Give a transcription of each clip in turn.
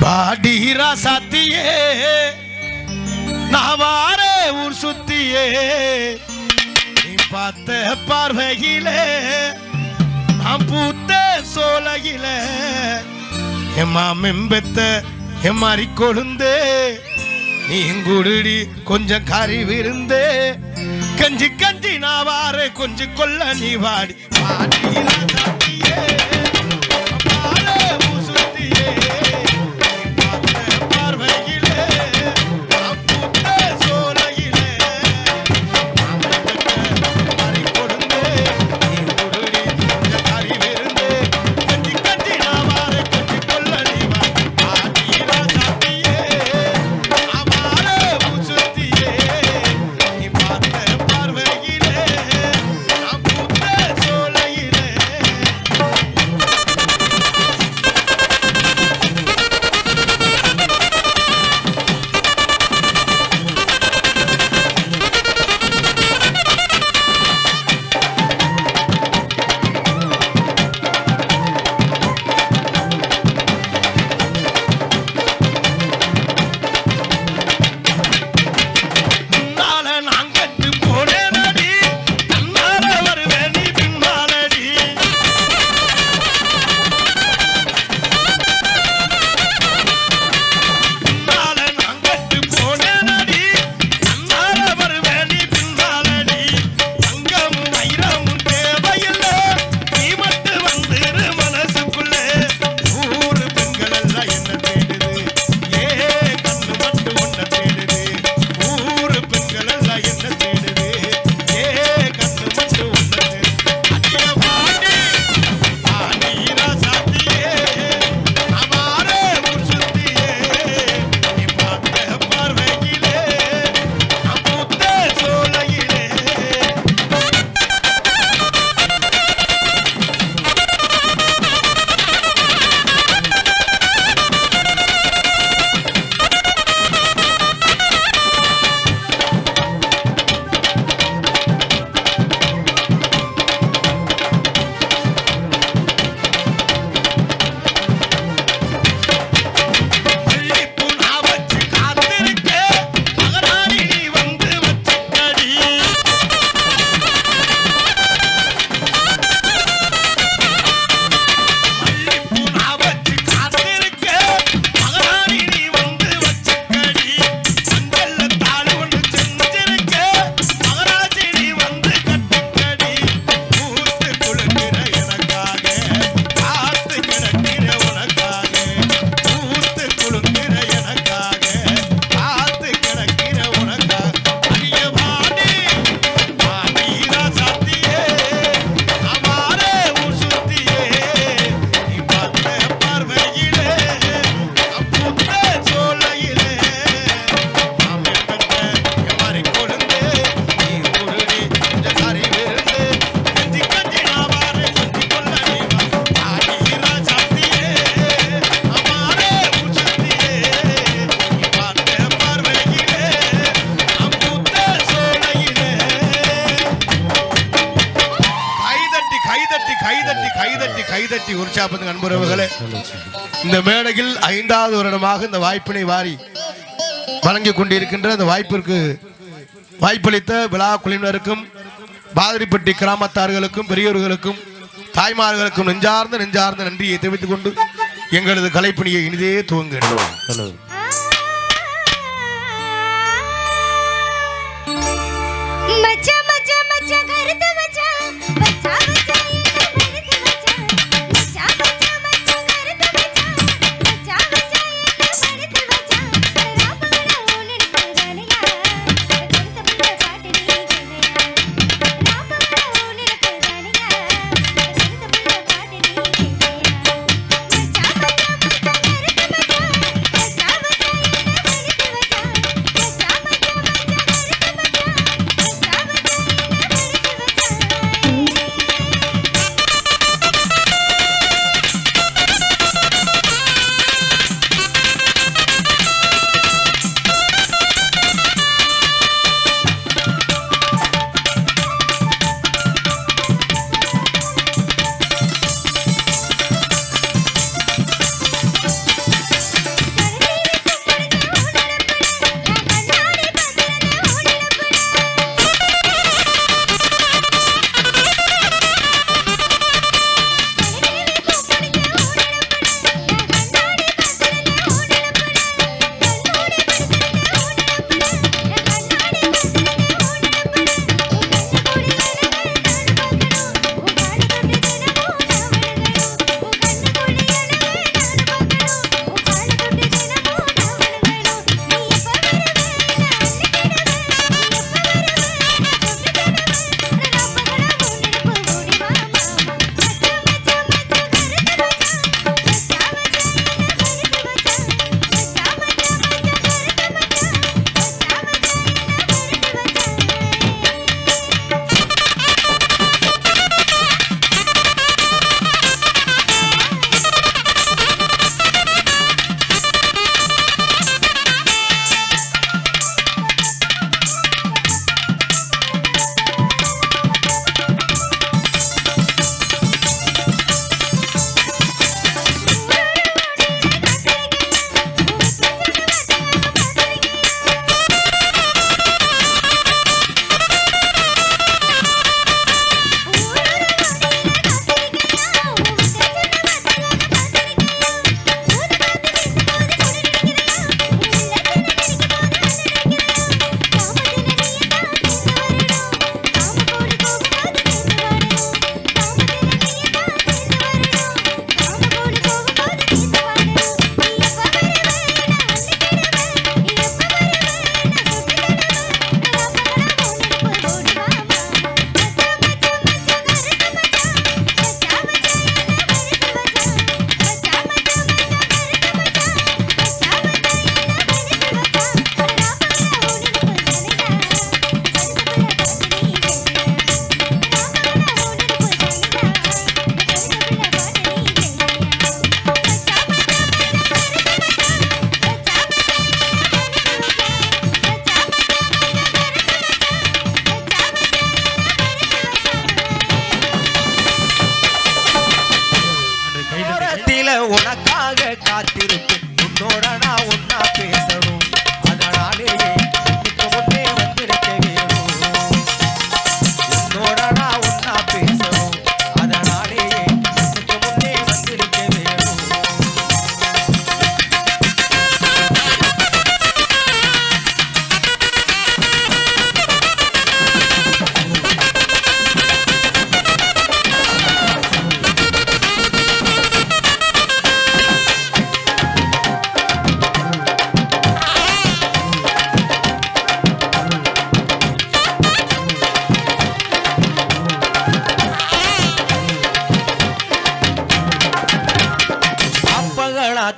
பாடிரா சாத்தியே நான் வாரே ஊர் சுத்தியே நீ பார்த்த பார்வையிலே நான் பூத்த சோலையிலே எம்மா மெம்பெத்த எம்மாரி கொழுந்தே நீ குடுடி கொஞ்சம் கறி விருந்தே கஞ்சி கஞ்சி நான் வாரே கொஞ்சம் கொல்ல நீ வாடி பாடிரா சாத்தியே கைதட்டி உற்சாகப்படுத்துங்க அன்புறவுகளே. இந்த மேடையில் 5வது வருடமாக இந்த வாய்ப்பினை வாரி வழங்கிக் கொண்டிருக்கின்ற அந்த வாய்ப்பிற்கு வாய்ப்பளித்த விழா குழுவினருக்கும் பாதிரிப்பட்டி கிராமத்தார்களுக்கும் பெரியோர்களுக்கும் தாய்மார்களுக்கும் நெஞ்சார்ந்த நன்றியை தெரிவித்துக் கொண்டு எங்களது கலைப்பணியை இனிதே துவங்குகின்றோம். காத்திருப்பேன் உன்னோட நான் ஒன்னா பேசணும் அதனாலேயே கண்ணுக்கு முன்னே வந்திருக்க வேணும் உன்னோட நான் ஒன்னா பேசணும் அதனாலேயே கண்ணுக்கு முன்னே வந்திருக்க வேணும்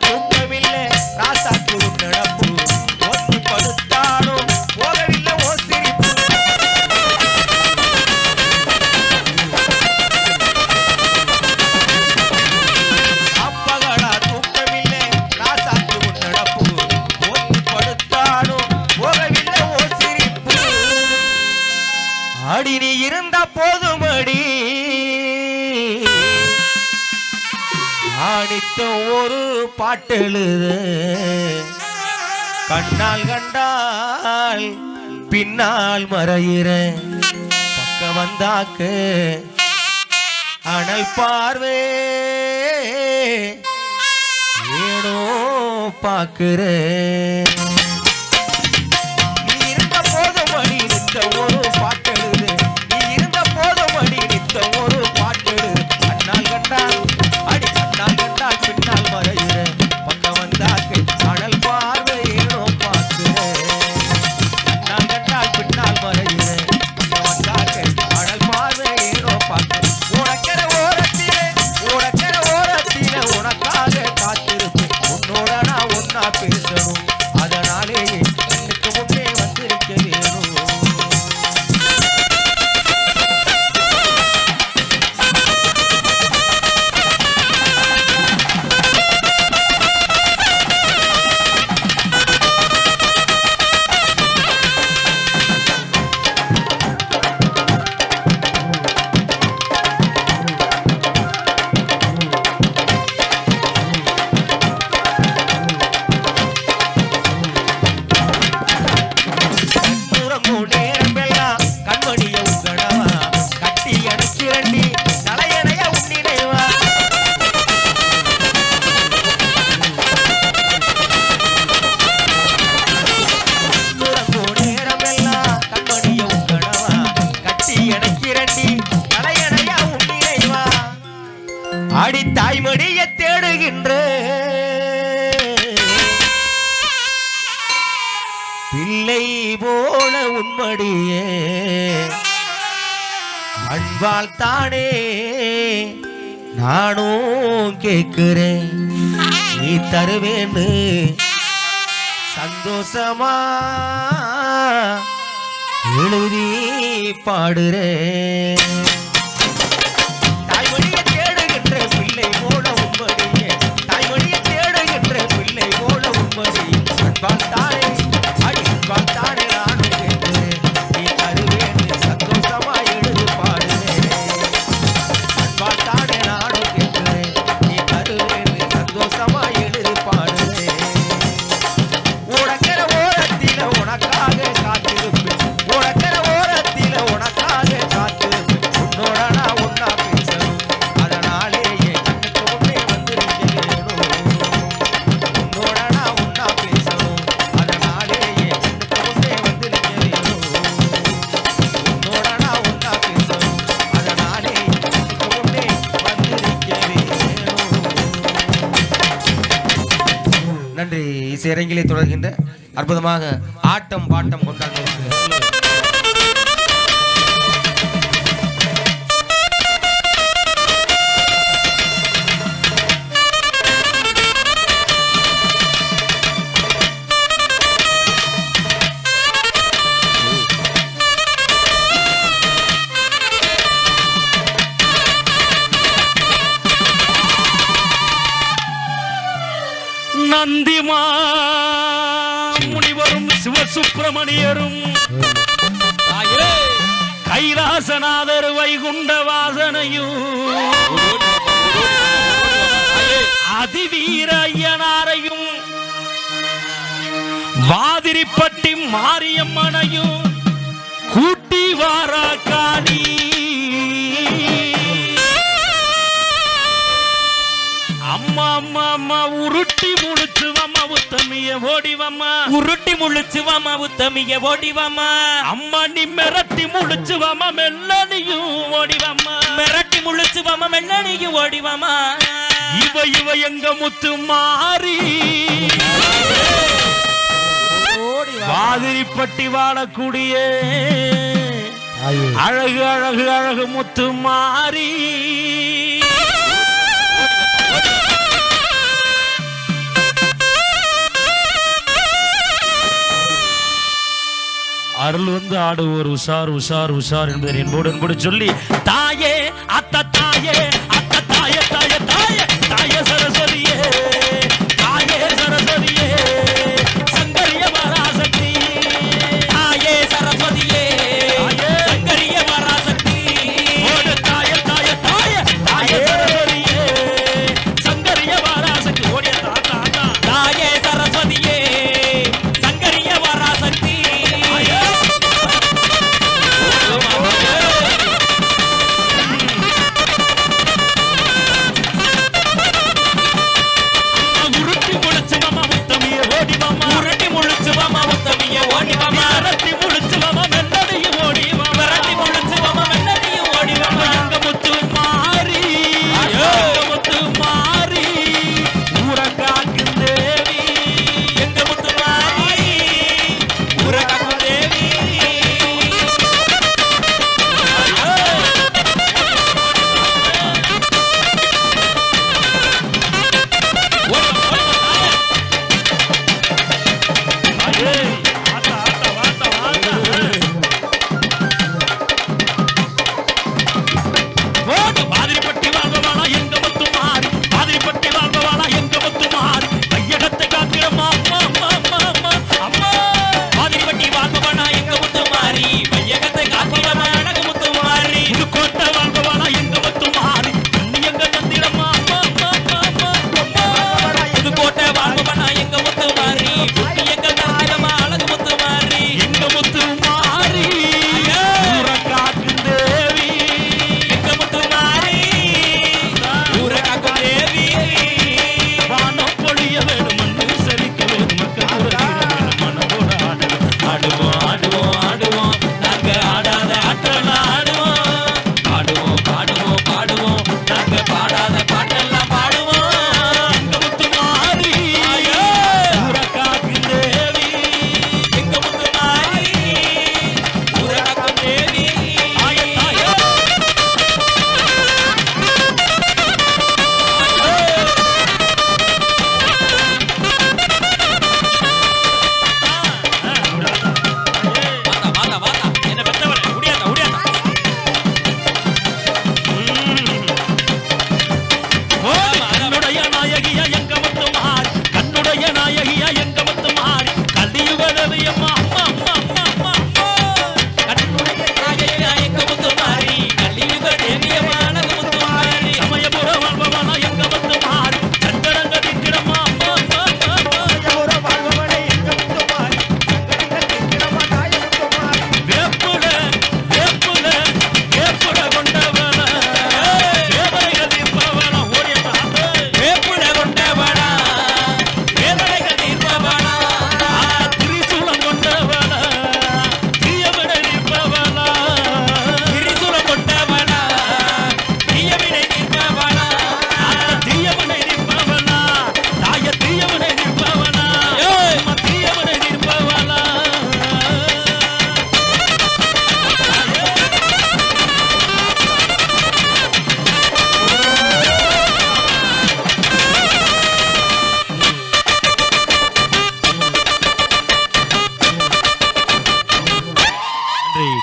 தூக்கமில்லை ராசாக்கு நடப்பு ஒத்தி படுத்தாலும் போகவில்லை ஓ சிரிப்பு அப்பகளா தூக்கமில்லை ராசாக்கு நடப்பு ஒத்தி படுத்தாலும் போகவில்லை ஓ சிரிப்பு அடி நீ இருந்த போதும் அடி ஆணித்தம் ஒரு பாட்டெழுது கண்ணால் கண்டால் பின்னால் மறையிறேன் பக்கம் வந்தாக்கு அனல் பார்வே ஏனோ பார்க்கிறேன் நீ இருந்த போதும் அடி நித்த ஒரு பாட்டெழுது நீ இருந்த போதும் அடி நித்த ஒரு பாட்டெழுது கண்ணால் கண்டால் அடி கண்ணால் கண்டால் பின்னால் மறையிறேன் பக்கம் வந்தாக்கு அனல் பார்வை ஏனோ பார்க்கிறேன் கண்ணால் கண்டால் பின்னால் மறையிறேன் பக்கம் வந்தாக்கு அனல் பார்வை ஏனோ பார்க்கிறேன் உனக்கென ஓரத்திலே உனக்காக காத்திருப்பேன் உன்னோட நான் ஒன்னா பேசணும் அதனாலேயே கண்ணுக்கு முன்னே வந்திருக்க வேணும் அடி தாய்மடிய தேடுகின்ற பிள்ளை போல உன்மடியே அன்பால் தானே நானும் கேட்கிறேன் நீ தருவேன்னு சந்தோஷமா எழுதி பாடுறேன் நன்றி. இசையரங்கிலே தொடர்கின்ற அற்புதமாக ஆட்டம் பாட்டம் கொண்டாடுகிறது. நந்திமா முனிவரும் சிவசுப்பிரமணியரும் கைலாசநாதர் வைகுண்ட வாசனையும் அதிவீர ஐயனாரையும் வாதிரிப்பட்டி மாரியம்மனையும் கூட்டி வாரா காணி அம்மா அம்மா அம்மா உருட்டி முழிச்சுவம்மா உத்தமிய ஓடிவம்மா உருட்டி முழிச்சுவாமா உத்தமிய ஓடிவாமா அம்மா நீ மிரட்டி முழிச்சுவம்மா மெல்லனியும் ஓடிவம்மா மிரட்டி முழிச்சுவாமா மெல்லனியும் ஓடிவாமா இவ எங்க முத்து மாறி வாதிரிப்பட்டி வாழக்கூடிய அழகு அழகு அழகு முத்து மாறி அருள் வந்து ஆடுவோர் உஷார் உஷார் உஷார் என்பதை என்போடு சொல்லி தாயே அத்த தாயே அத்த தாயே தாயே தாயே தாயே சரஸ்வதியே தாயே சரஸ்வதியே சங்கரிய பராசக்தி தாயே சரஸ்வதியே சங்கரிய பராசக்தி ஓடு தாயே தாயே தாயே தாயே சரஸ்வதியே சங்கரிய பராசக்தி ஓடிய தாத்தா தாயே சரஸ்வதியே சங்கரிய பராசக்தி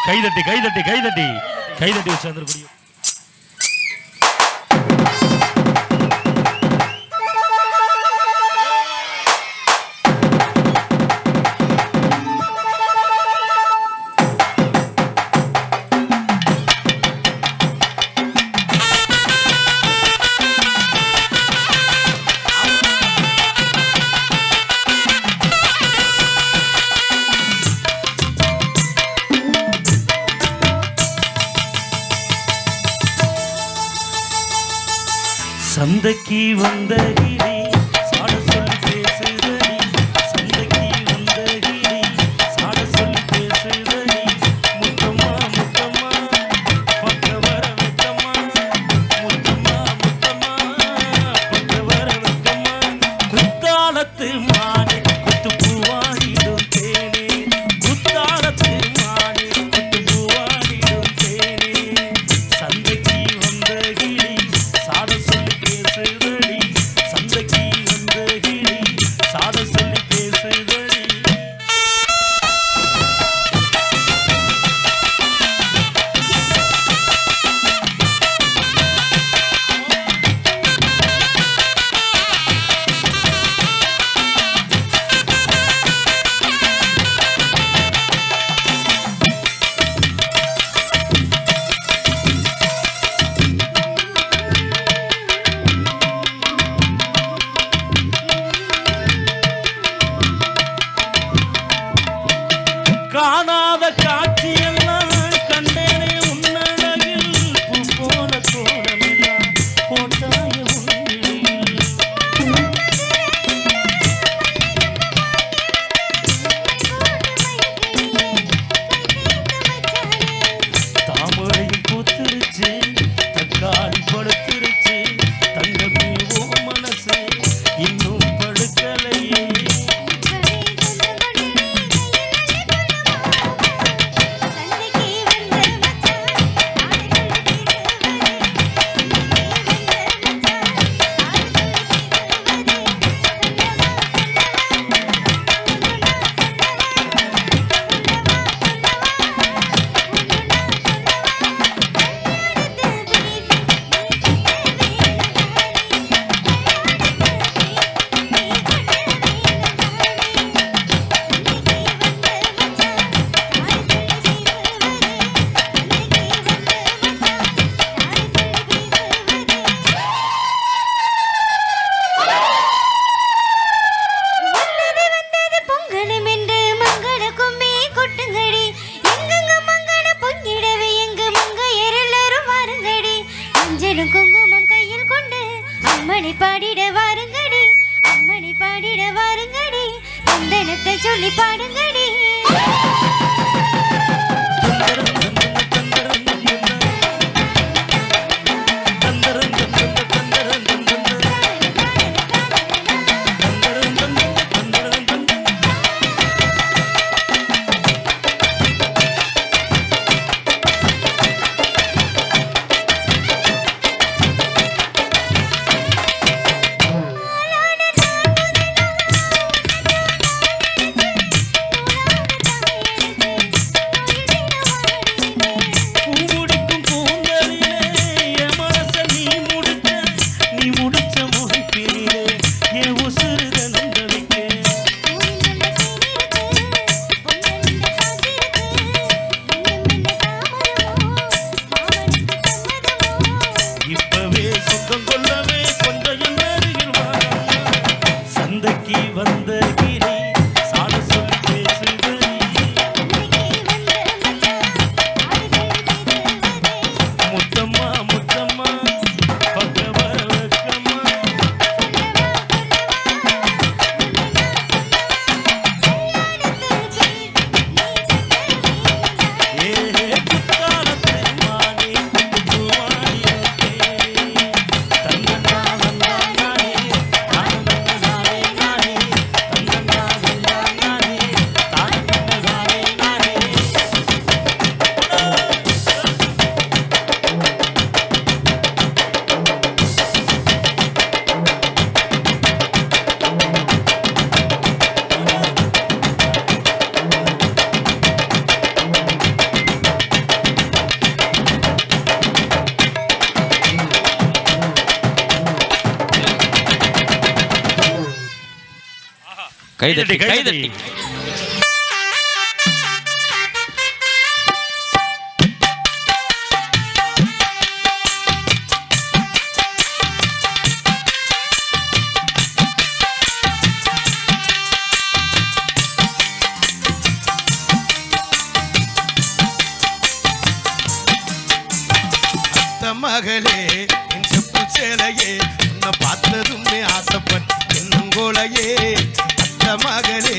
கைதட்டி கைதட்டி கைதட்டி கைதட்டி வச்சு வந்துருக்கூடிய சந்தைக்கு வந்த கிளி சாட சொல்லி பேசுதடி சந்தைக்கு வந்த கிளி சாட சொல்லி பேசுதடி முத்தம்மா முத்தம்மா பக்க வர வெக்கம்மா முத்தம்மா முத்தம்மா பக்க வர வெக்கம்மா குத்தாலத்து மானே குத்து பூவாடிடும் தேனே குத்தாலத்து மானே குத்து பூவாடிடும் தேனே சந்தைக்கு வந்த கிளி சாட சொல்லி பேசுதடி சந்தைக்கு வந்த கிளி சாட சொல்லி பேசுதடி காணாத காட்சியெல்லாம் கண்டேனே உன்னழகில் பூ போல கோலமெல்லாம் போட்டாய உன்னிலையில் தாமரையும் பூத்துருச்சு தக்காளி படுத்துருச்சு தங்கமே ஓ மனசு இன்னும் படுக்கலையே குங்குமம் கையில் கொண்டு அம்மணி பாடிட வாருங்கடி அம்மணி பாடிட வாருங்கடி வந்தனத்தை சொல்லி பாடுங்கடி பூமுடிக்கும் பூந்தலிலே என் மனச நீ முடிச்ச நீ முடிச்ச முடிப்பினிலே என் உசுறு தந்தளிக்க இப்பவே சொந்தம் கொள்ளவே கொஞ்சம் என் அருகில் வாரம்மா. சந்தைக்கு வந்த கிளி சாட சொல்லி பேசுதடி முத்தம்மா முத்தம்மா பக்க வர வெக்கம்மா ஏ குத்தாலத்து மானே குத்து பூவாடிடும் தேனே தங்கண்ணா வந்தா நானே தானே நானே நானே தங்கண்ணா வந்தா நானே தானே நானே நானே கைதட்டி கைதட்டி மகளே என் செப்பு சேலையே உன்னை மகளே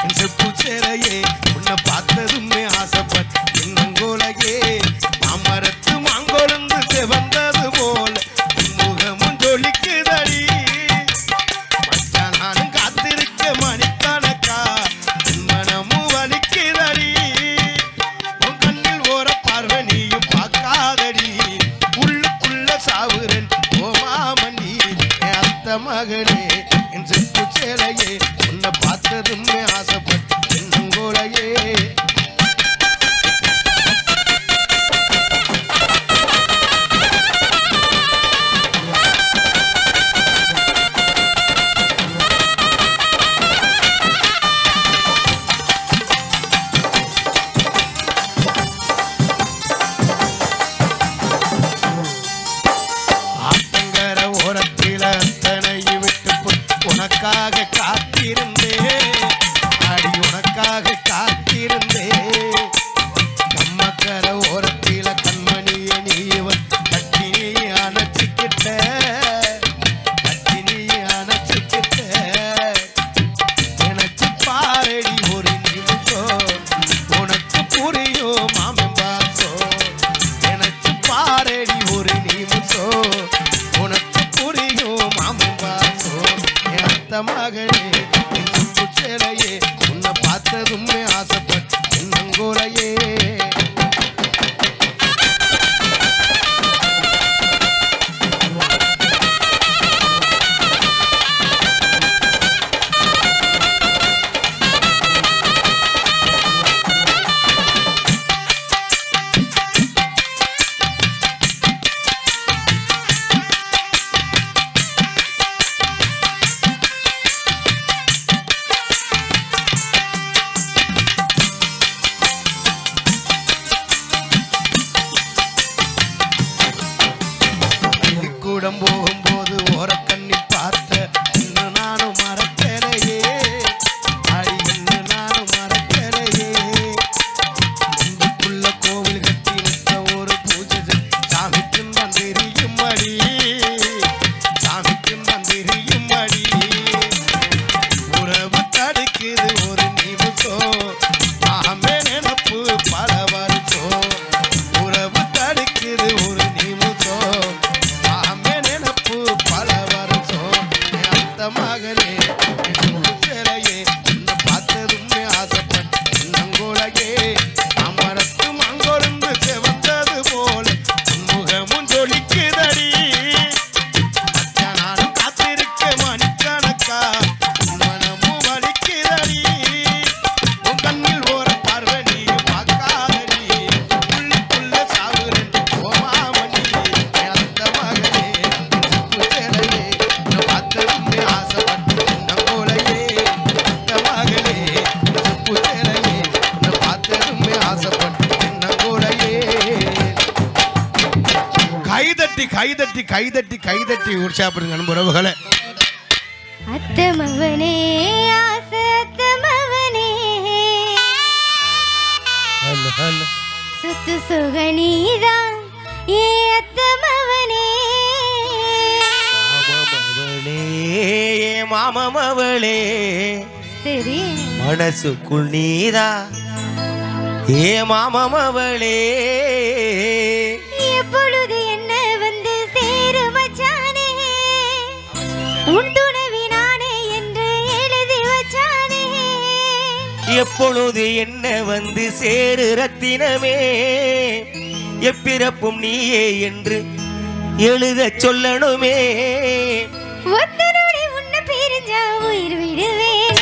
என் செப்பு சேலையே உன்னை பார்த்ததுமே ஆசைப்பட் என்னங்கோலையே மாமரத்து மாங்கொழுந்து செவந்தது போல முகமும் ஜொலிக்குதடி மச்சான் நானும் காத்திருக்க மணிக்கணக்கா என் மனமும் வலிக்குதடி உன் கண்ணில் ஓர பார்வை நீயும் பார்க்காதடி உள்ளுக்குள்ள சாவுரன் ஓமாமணி என் அத்த மகளே என் செப்பு சேலையே உன்னை பார்த்ததுமே ஆசைப்பட்டு என்னங்கோலையே ஆத்தங்கர ஓரத்தில அத்தனையை விட்டு உனக்காக காத்திருந்தே அடி உனக்காக காத்திருந்தே கம்மக்கர ஓரத்தில கண்மணியை நீவன் கட்டி அணைச்சிக்கிட்ட எனக்கு பாரடி ஒரு நிமிஷம் உனக்கு புரியும் மாமன் பாசம் எனக்கு பாரடி ஒரு நிமிஷம் உனக்கு புரியும் மாமன் பாசம் என் அத்த மகளே என் சுப்பு சேலையே உன்னை பார்த்ததுமே ஆசைப்பட்டு என்னங்கோலையே கூடம் போகும்போது ஓரக்கண்ணி பார்த்த இன்னும் நானும் மறக்கலையே அடி இன்னும் நானும் மறக்கலையே இந்துக்குள்ள கோவில் கட்டி நிற்க ஒரு பூஜை சாமிக்கும் வந்திரியும் அடி சாமிக்கும் வந்திரியும் அடி உறவு தடுக்குது ஒரு நிமிஷம் ஆமே நினப்பு பல வருஷம் உறவு தடுக்குது ஒரு நிமிஷம் ஆமே நினப்பு பல வருஷம் என் அத்த மகளே என் சுப்பு சேலையே உன்னை பார்த்ததுமே ஆசைப்பட்டு என்னங்கோலையே அமரத்து மங்கொழுந்து செவந்தது போல முகமும் ஜொலிக்குதடி மச்சான் நானும் காத்திருக்க மணிக்கணக்கா மனமும் வலிக்குதடி உன் கண்ணில் ஓர பார்வை நீயும் பார்க்காதடி உள்ளுக்குள்ள சாவுரன் ஓமாமணி என் அத்த மகளே என் சுப்பு சேலையே உன்னை பார்த்ததுமே ஆசைப்பட்டு என்னங்கோலையே அத்த மகளே என் சுப்பு சேலையே உன்னை பார்த்ததுமே ஆசைப்பட்டு என்னங்கோலையே கைதட்டி கைதட்டி கைதட்டி கைதட்டி உற்சாகப்படுங்க நண்புறவுகளே அத்தமவனே ஆசை அத்தமவனே சுத்து சுகனீதான் ஏ அத்தமவனே மாமமவளே சரி மனசுக்குள் நீதா ஏ மாமமவளே எப்பொழுது என்ன வந்து சேரு மச்சானே உன் துணைவி நானே என்று எழுதி வச்சானே எப்பொழுது என்ன வந்து சேரு ரத்தினமே எப்பிறப்பும் நீயே என்று எழுத சொல்லணுமே ஒத்தனோடு உன்னை பிரிஞ்சா உயிர் விடுவேன்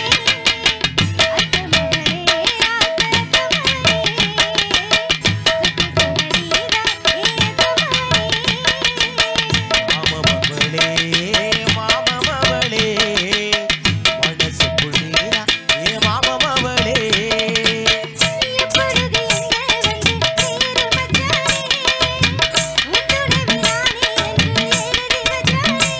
மாமமவளே மாமமவளே மனசுக்குள் நீதா ஏ மாமமவளே எப்பொழுது என்ன வந்து சேரு மச்சானே உன் துணைவி நானே என்று எழுதி வச்சானே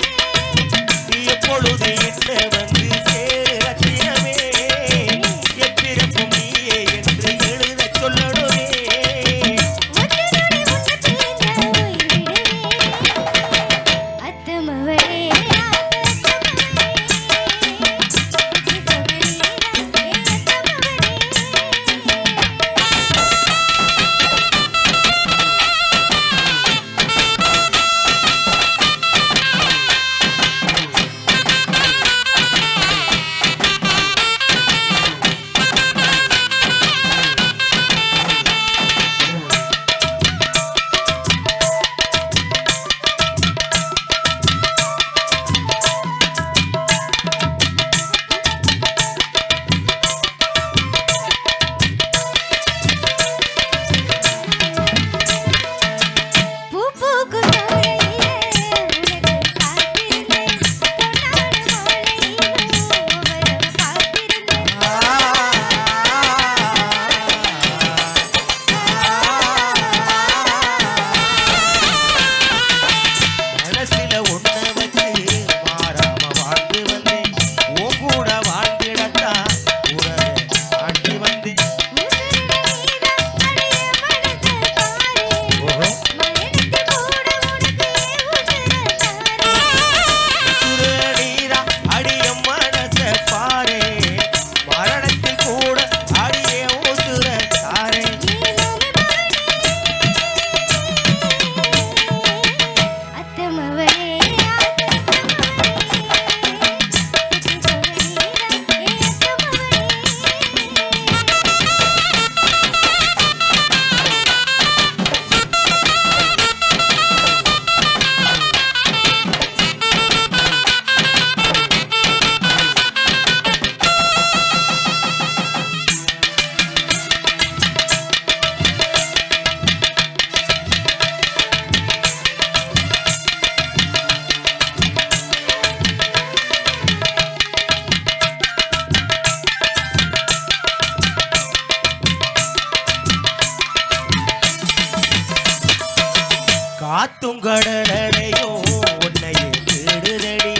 ஆத்துங்கடலையும் உன்னையே தேடுதடி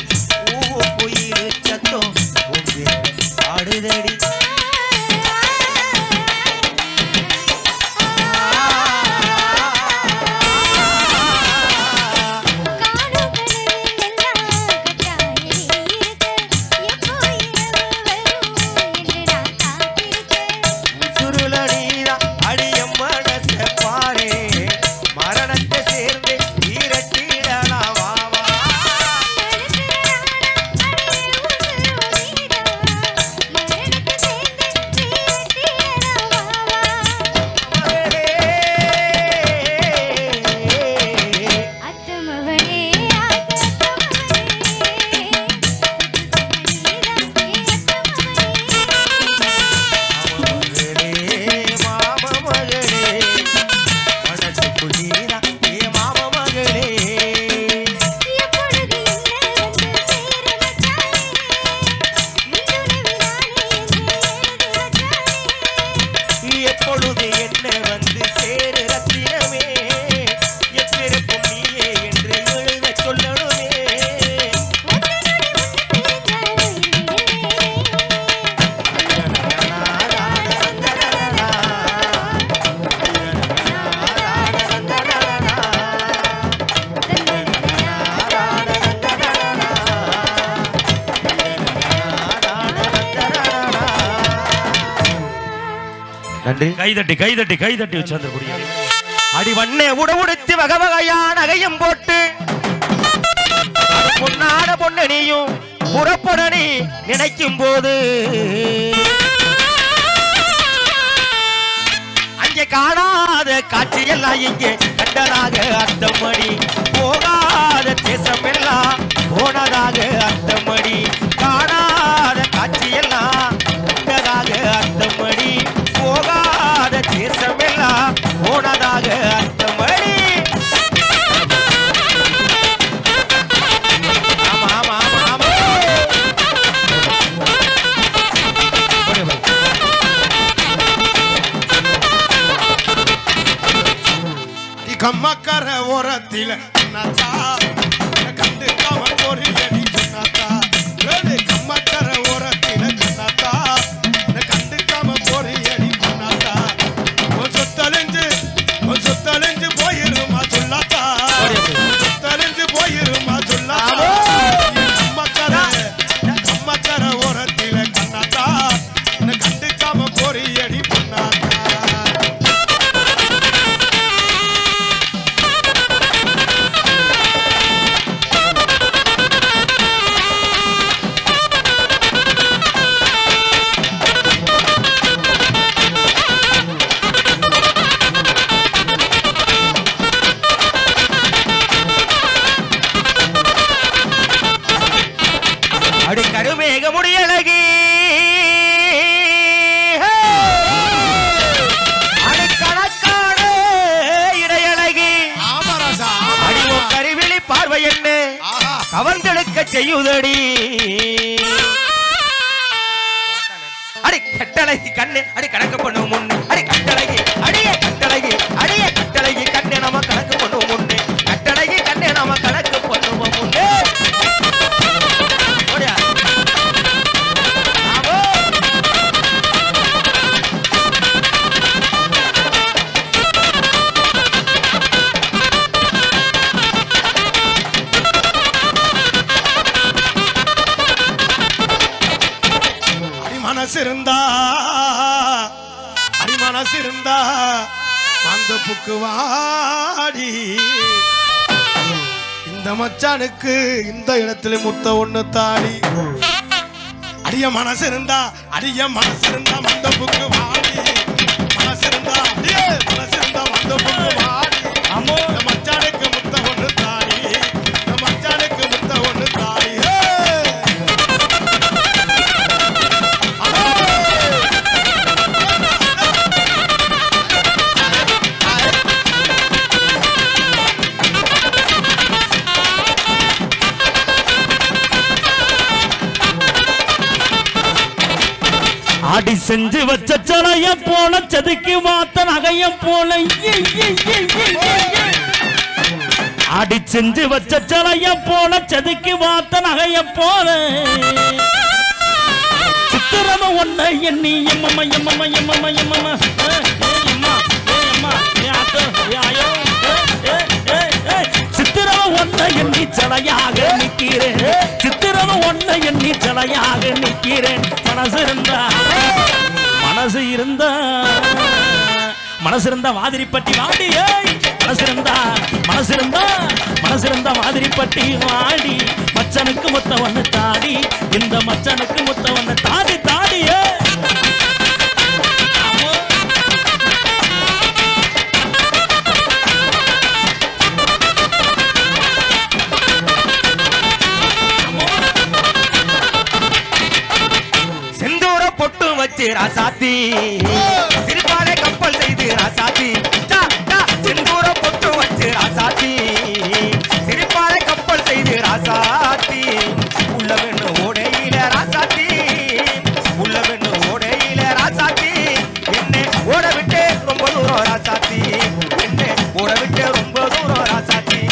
குயில் சத்தம் ஆடுதடி கைதட்டி கைதட்டி கைதட்டி வச்சிருந்த அடி வண்ணே உடவுடுத்தி வகை வகையா நகையும் போட்டு பொன்னாட பொன்னணியும் புறப்படனி நினைக்கும் போது அங்கே காணாத காட்சியெல்லாம் இங்கே கண்டதாக அர்த்தமடி போகாத தேசம் எல்லாம் போனதாக அர்த்தமடி காணாத காட்சியெல்லாம் கண்டதாக அர்த்தமடி போகாத தேசமெல்லாம் போனதாக அர்த்தமடி ஆமா ஆமா ஆமா கம்மக்கர ஓரத்தில கண்டு காம பொறியடி சொன்னாத்தா கம்மக்கர ஓரத்தில கண்ணாத்தா கண்டு காம பொறியடி சொன்னாத்தா சொத்தலைஞ்சு போயிருமா சொல்லாத்தா சொத்தலைஞ்சு போயிருமா சொல்லாத்தா கம்மக்கர ஓரத்தில கண்ணாத்தா கண்டு காம பொறியடி பண்ணாத்தா அடி கருமேக முடியழகி அடி கணக்கான இடையழகி அடிவோ கருவிழி பார்வை என்ன கவர்ந்தெடுக்க செய்யுதடி அடி கட்டழகி கண்ணு அடி கணக்கு பண்ணும் முன்னு அடி கட்டழகி அடிய கட்டழகி அடிய கட்டழகி கண்ணு நம்ம கணக்கு பண்ணுவோம் முன்னு கட்டழகி கண்ணு நம்ம கணக்கு பண்ணுவோம் முன்னு மனசிருந்தா அந்த புக்கு வாடி இந்த மச்சானுக்கு இந்த இடத்துல முத்த ஒண்ணு தாடி அடிய மனசிருந்தா அந்த புக்கு வாடி மனசிருந்தா அந்த புக்கு வாடி இந்த மச்சானுக்கு முத்த ஒண்ணு தாடி இந்த மச்சானுக்கு முத்த ஒண்ணு தாடி அடி செஞ்சு வச்ச சலைய போல செதுக்கி மாத்த நகையம் போல அடி செஞ்சு வச்ச சிலைய போல செதுக்கி வாத்த நகைய போல சித்திரம ஒன்ன எண்ணி எம்மம்மா எம்மம்மா எம்மம்மா எம்மம்மா சித்திரம ஒன்ன எண்ணி சிலையாக நிற்கிறேன் சித்திரம ஒன்ன எண்ணி சிலையாக நிற்கிறேன் மனசு இருந்தா மனசு இருந்தா மாதிரிப்பட்டி வாடி மனசு இருந்தா மாதிரிப்பட்டி வாடி மச்சனுக்கு முத்த ஒண்ணு தாடி இந்த மச்சனுக்கு முத்த ஒண்ணு தாடி தாடியே செந்தூர பொட்டு வச்சு ராசாத்தி சிரிப்பாலே கப்பல் செய்து ராசாத்தி செந்தூர பொட்டு வச்சு ராசாத்தி சிரிப்பாலே கப்பல் செய்து ராசாத்தி உள்ள வெண்ணு ஓடையில ராசாத்தி உள்ள வெண்ணு ஓடையில ராசாத்தி என்னை ஓட விட்டு ரொம்ப தூரம் ராசாத்தி என்னை ஓட விட்டு ரொம்ப தூரம் ராசாத்தி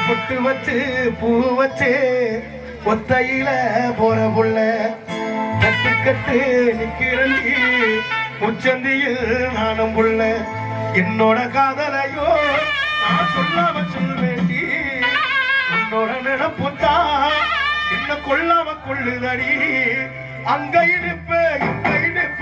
பொட்டு வச்சு பூ வச்சு ஒத்தையில போற புள்ள கட்டு கட்டு நிக்கிறண்டி உச்சந்தியில் நானும் புள்ள என்னோட காதலையோ நான் சொல்லாம சொல்வேண்டி உன்னோட நினைப்புத்தா என்ன கொள்ளாம கொள்ளுதடி அங்க இடுப்ப இங்க இடுப்ப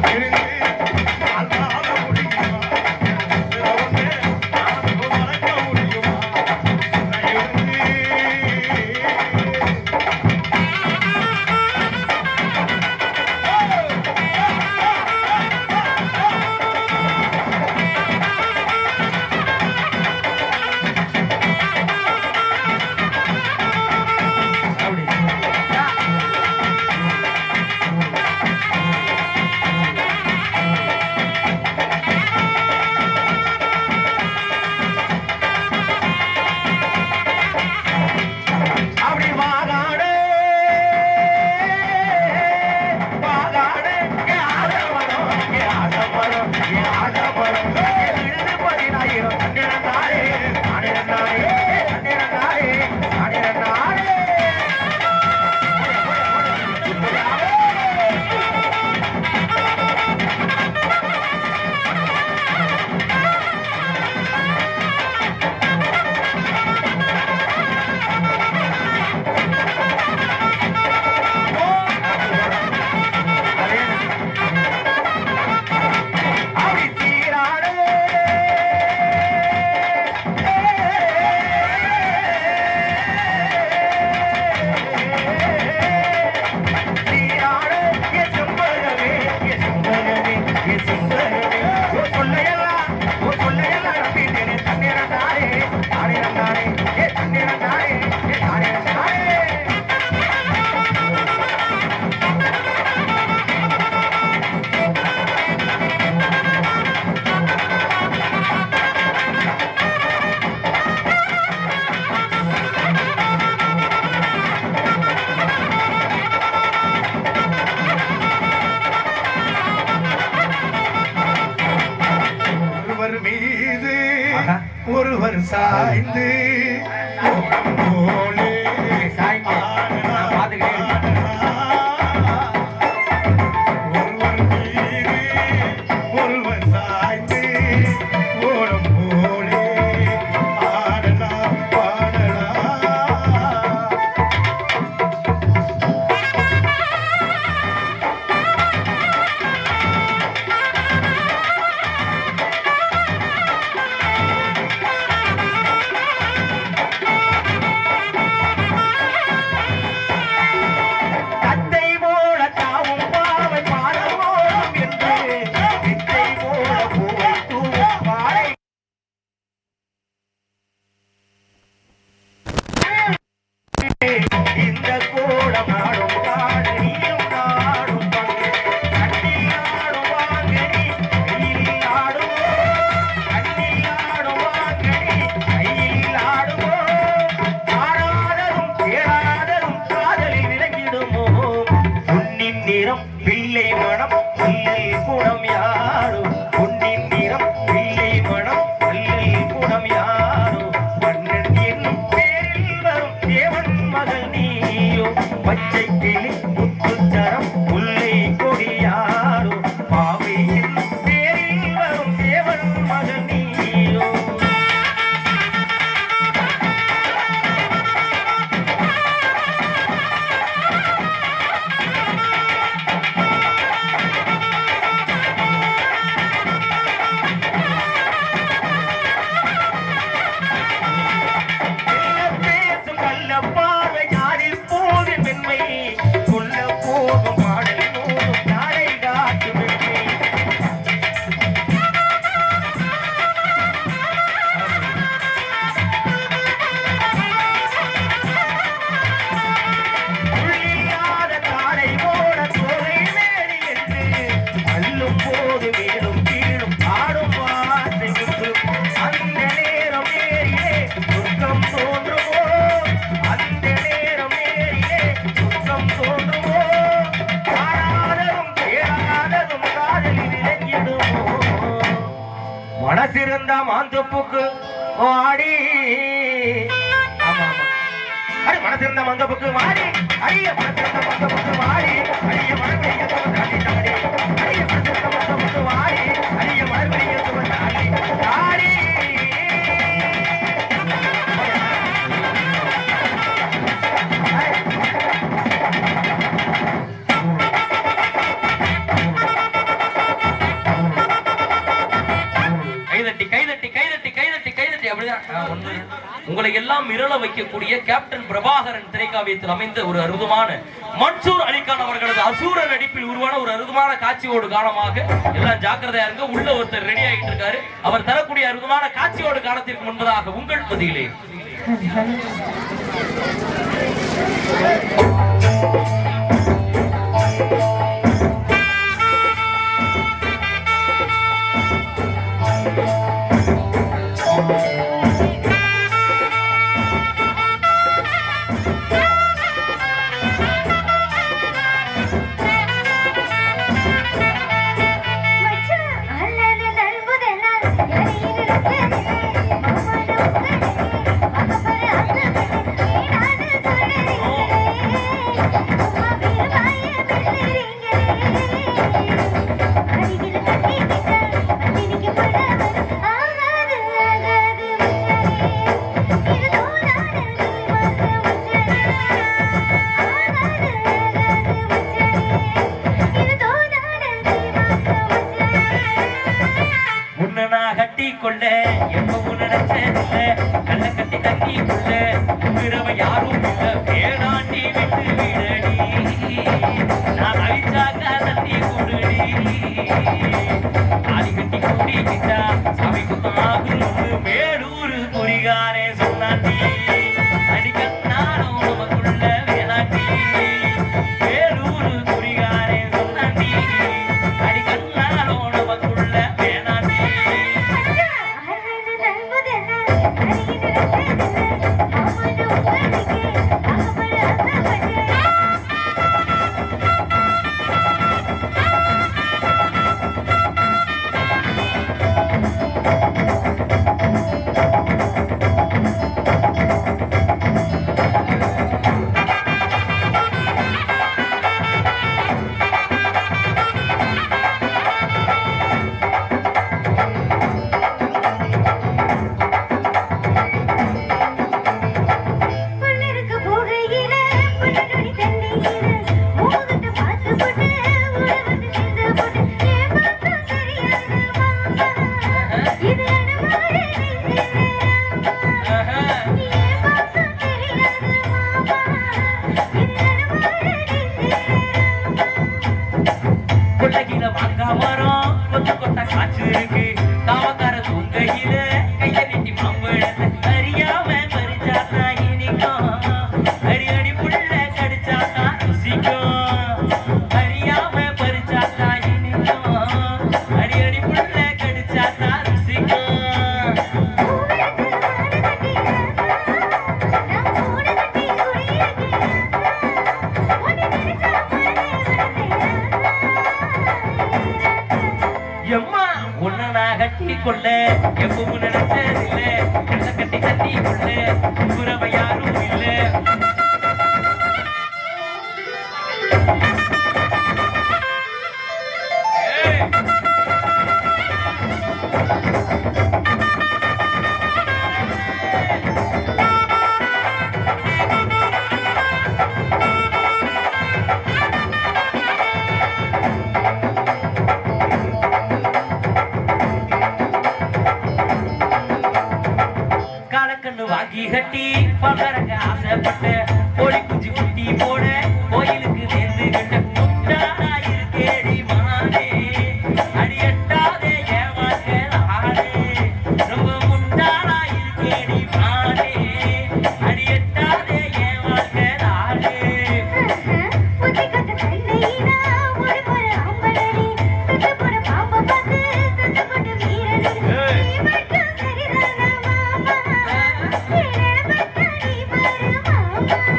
பிரிந்து வாழ்ந்தாட முடியுமா? இதுல ஒண்ணு நானும் மறக்க முடியுமா? உன்னை இருந்து அப்படி வாகாடு வாகாடு ஆடமரம் ஆடமரம் ஆடமரம் எழுது 10,000 கண்ணிரண்டாரே ஆடிரண்டாரே கண்ணிரண்டாரே ஆடிரண்டாரே அப்படி சீராடு சீராடு என் செம்பகமே என் செம்பகமே என் செம்பகமே ஓ சொல்லையெல்லாம் நம்பிட்டேனே தண்ணீரண்டாரே ஆடிரண்டாரே ஏ தண்ணீரண்டாரே ஏ ஆடிரண்டாரே ஒருவர் மீது ஒருவர் சாய்ந்து போலே ஒருவர் மீது ஒருவர் சாய்ந்து ஓடம் போலே ஆடலாம் பாடலாம் தத்தை போல தாவும் பாவை பாடமோடும் என்று வித்தை போல பூவை தூவும் பாடை இந்த கோடம் நாடும் காடனியும் நாடும் பங்கு கண்ணில் ஆடும் வாங்கனி கையில் ஆடுமோ கண்ணில் ஆடும் வாங்கனி கையில் ஆடுமோ ஆடாதரும் கேளாதரும் காதலில் விளங்கிடுமோ பொன்னின் நிறம் பிள்ளை மனம் அல்லல் குணம் யாரோ பொன்னின் நிறம் பிள்ளை மனம் அல்லல் குணம் யாரோ மன்னன் என்னும் பேரில் வரும் தேவன் மகள் நீயோ பச்சை கிளி முத்துச்சரம் முல்லை கொடியாரோ பாவை என்னும் பேரில் வரும் தேவன் மகள் நீயோ பேசும் கள்ள பார்வை யாரில் போதும் மென்மை சொல்ல போதும் பாடல் போதும் நாடை காட்டும் மென்மை உள்ளில்லாத காடை போல தோகை மேடி என்று அள்ளும் போது மேலும் கீழும் ஆடும் வார்த்தை விட்டு அந்த நேரம் ஏறியே துக்கம் தோன்றுமோ அந்த நேரம் ஏறியே துக்கம் தோன்றுமோ காணாததும் கேளாததும் காதலில் இறங்கிடுமோ மனசிருந்த மாந்தப்புக்கு வாடி ஆமா ஆமா அடி மனசிருந்த மாந்தப்புக்கு வாடி அடிய மனசிருந்த மாந்தப்புக்கு வாடி அடிய மனசிருந்த மாந்தப்புக்கு வாடி அடிய மனசிருந்த மாந்தப்புக்கு வாடி அடிய மனசிருந்த மாந்தப்புக்கு வாடி உங்களை எல்லாம் மிரள வைக்கக்கூடிய கேப்டன் பிரபாகரன் திரைக்காவியத்தில் அமைந்த ஒரு அற்புதமான மன்சூர் அலிகான் அவர்களது அசூர நடிப்பில் உருவான ஒரு அற்புதமான காட்சியோடு காலமாக எல்லாம் ஜாக்கிரதையா இருங்க. உள்ள ஒருத்தர் ரெடி ஆகிட்டு இருக்காரு. அவர் தரக்கூடிய அற்புதமான காட்சியோடு காலத்திற்கு முன்பதாக உங்கள் பதிலே கொள்ள எப்பவும் நினைச்சதில்ல கண்ண கட்டி தண்ணி கொள்ள உங்கிறவ யாரும் இல்ல வேணாண்டி விட்டு விடடி நான் அழிச்சாக்கா தண்ணி கொடுடி தாலி கட்டி கூடிக்கிட்டா சாமி குத்தமாகும் மேலூர் பொறிகாரே சொன்னாண்டி அடிக்கத்தாலும் நமக்குள்ள வேணாண்டி மேலூர் பொறிகாரே சொன்னாண்டி அடிக்கத்தாலும் நமக்குள்ள வேணாண்டி கொள்ள எப்பவும் நினைச்சதில்ல கண்ண கட்டி கட்டி கொள்ள உறவை யாரும் இல்ல வாங்கி கட்டி பகரங்க ஆசைப்பட்ட கோழி குஞ்சு குட்டி போட கோயிலுக்கு நேர்ந்து கட்ட முட்டாளா இருக்கேடி மானே அடி எட்டாதே ஏமாற்ற ஆனே ரொம்ப முட்டாளா இருக்கேடி மானே அடி எட்டாதே ஏமாற்ற ஆனே Bye.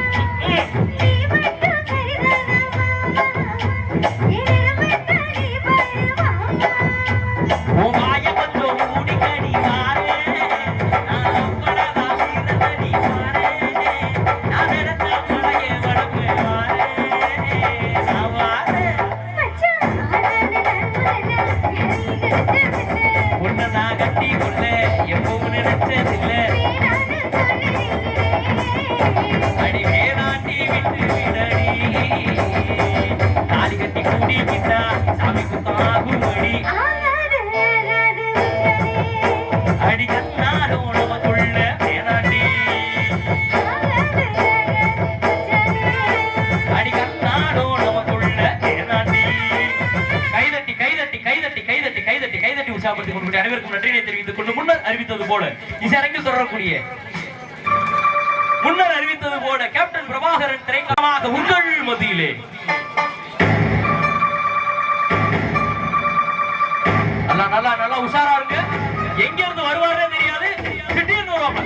உற்சாகப்படுத்திக் கொண்டு அனைவருக்கும் நன்றியை தெரிவித்துக் கொண்டு முன்னர் அறிவித்தது போல கேப்டன் பிரபாகரன் திரைக்காலமாக உங்கள் மத்தியிலே நல்லா உஷாரா இருக்கு. எங்க இருந்து வருவாரே தெரியாது, திடீர்னு வருவாங்க.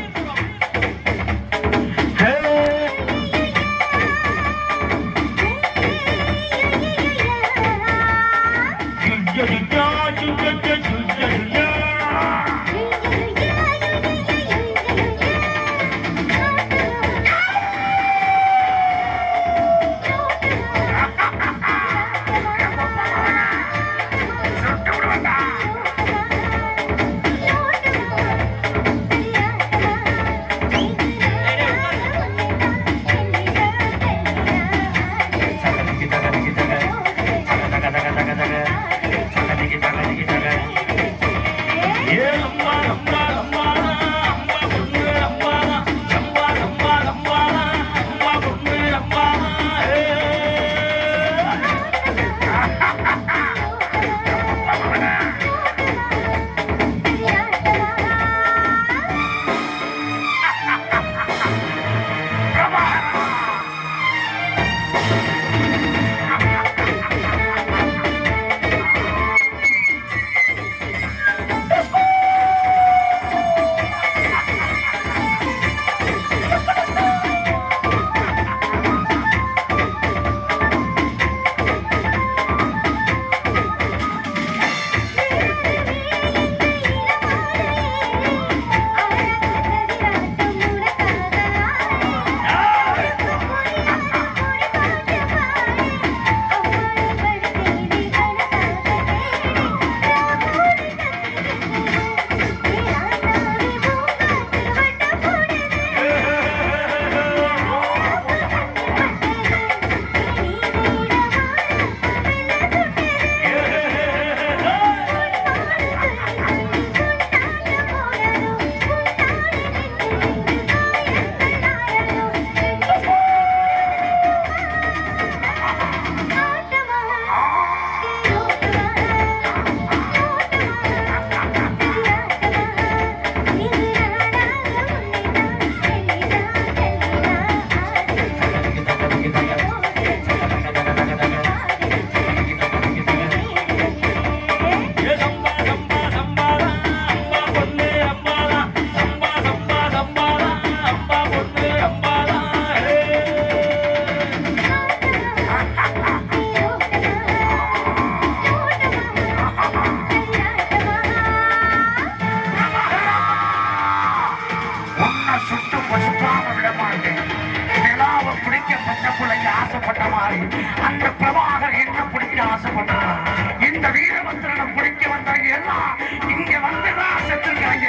அந்த பிரபாகர் என்ன பிடிக்க ஆசைப்பட்டார். இந்த வீரபத்திரனை பிடிக்க வந்தவங்க எல்லாம் இங்க வந்துதான் செத்துருக்காங்க.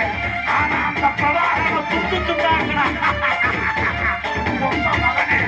ஆனா அந்த பிரபாகரனை துண்டு துண்டாங்கடா மகனே.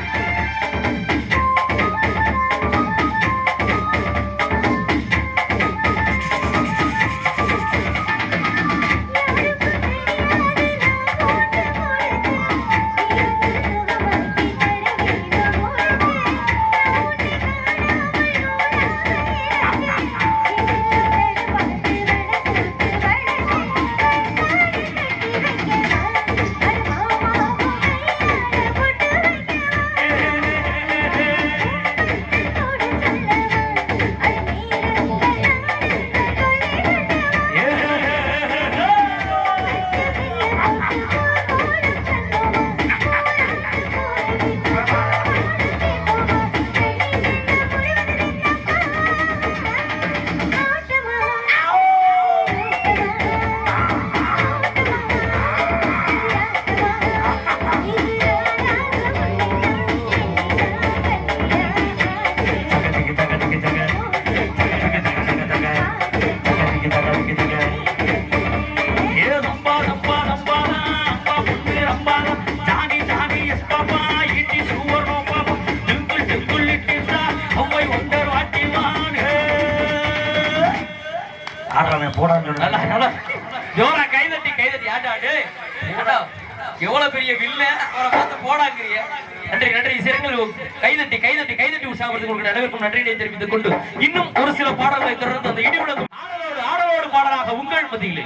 எவ்வளவு பெரிய வில்ல அவரை பார்த்து போடாங்கிறிய. நன்றி நன்றி. சிறங்கள் கைதட்டி கைதட்டி கைதட்டி உற்சாகப்படுத்திக் கொடுக்கிற அனைவருக்கும் நன்றியை தெரிவித்துக் கொண்டு இன்னும் ஒரு சில பாடல்களை தொடர்ந்து அந்த இடிமுழக்கம் ஆடலோடு பாடலாக உங்கள் மத்தியிலே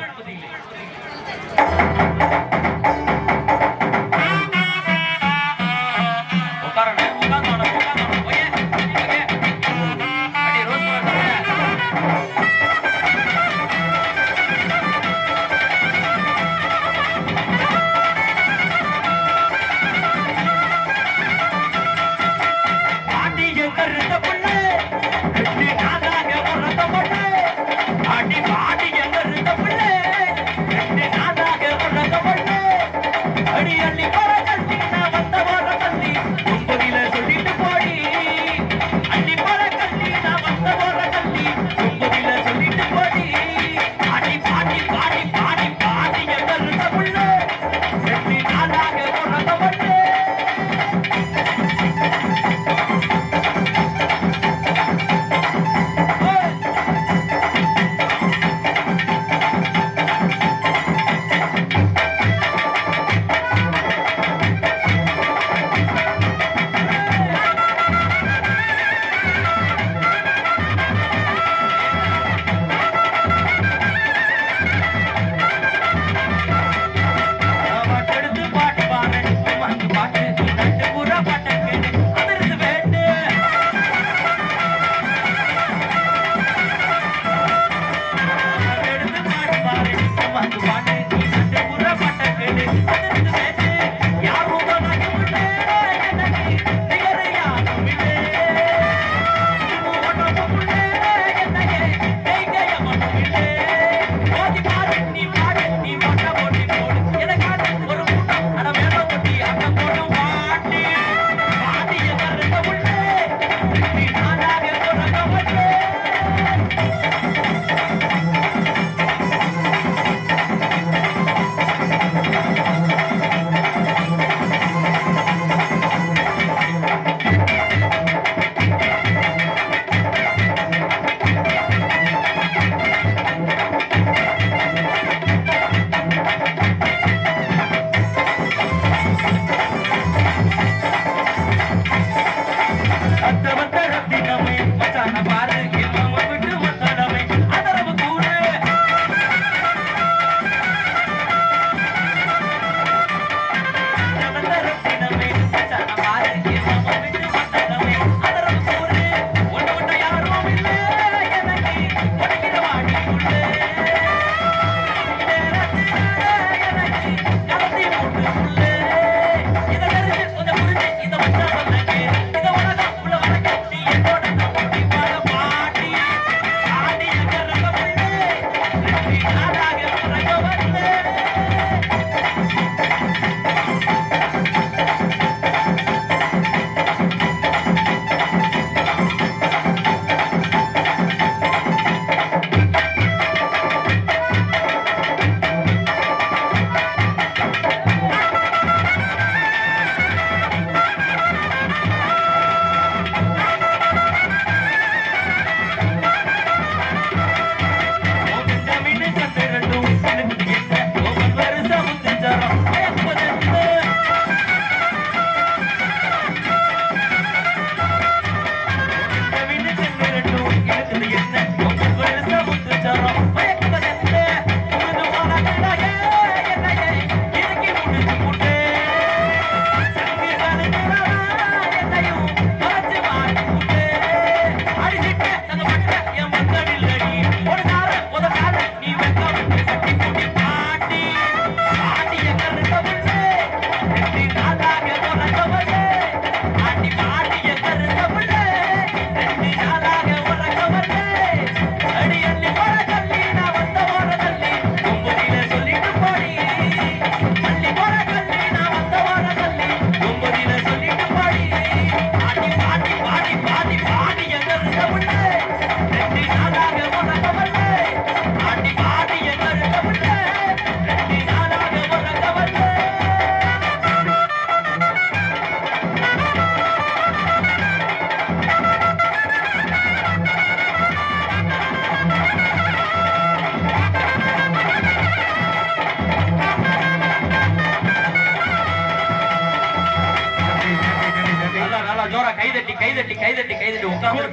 உட்கார்ந்து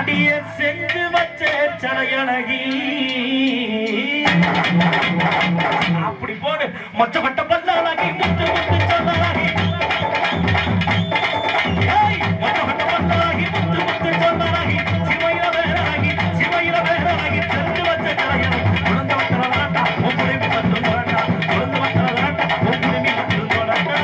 அடிய செஞ்சு வச்ச சடையழகி அப்படி போடு மொச்ச கொட்ட பல்லாகி முத்து முத்து சொல்லலாகி மொச்ச கொட்ட பல்லாகி முத்து முத்து சொல்லலாகி சிவையில வேறாகி செஞ்சு வச்ச சடையழகி குழந்தை வட்டல வேண்டா உன் குடுமி மட்டும் வேண்டா குழந்தை வட்டல வேண்டா உன் குடுமி மட்டும் வேண்டா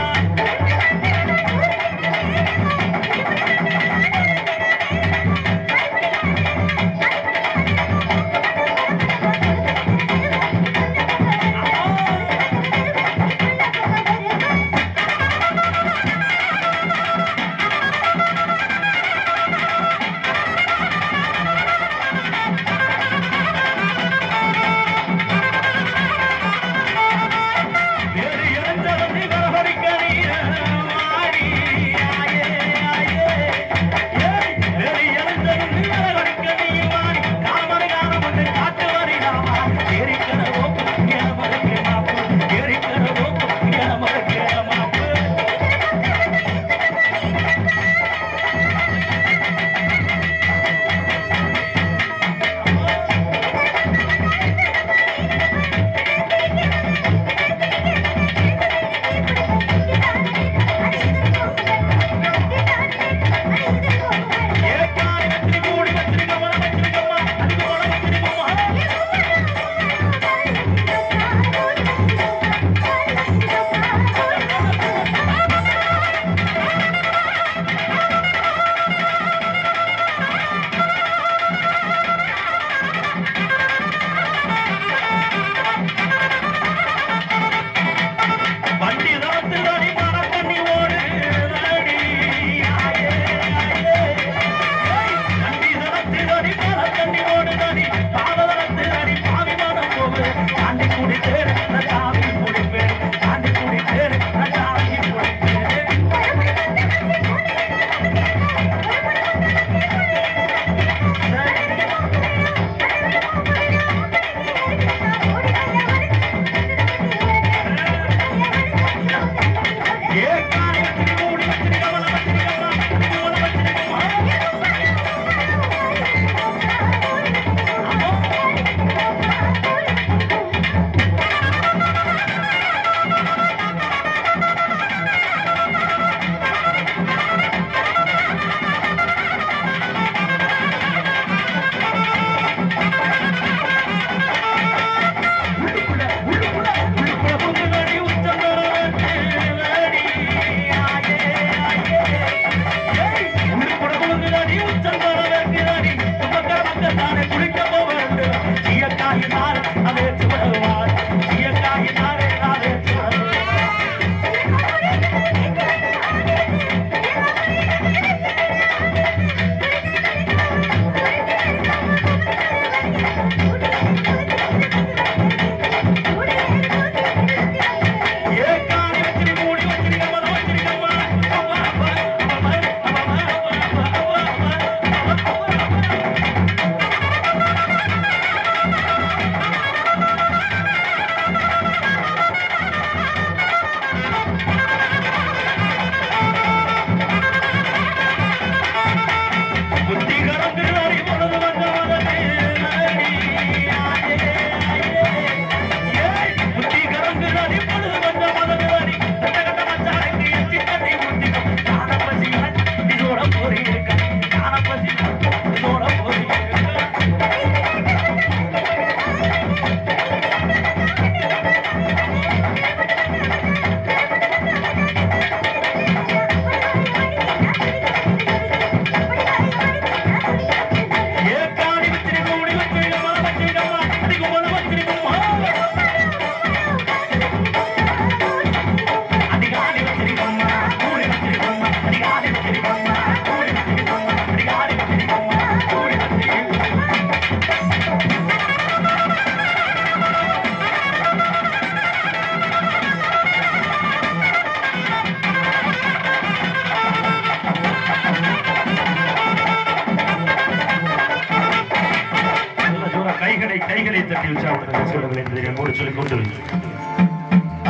கைகளை தட்டி உற்சாகப்படுத்த சொல்லுங்கள் என்பதை நம்மோடு சொல்லிக் கொண்டு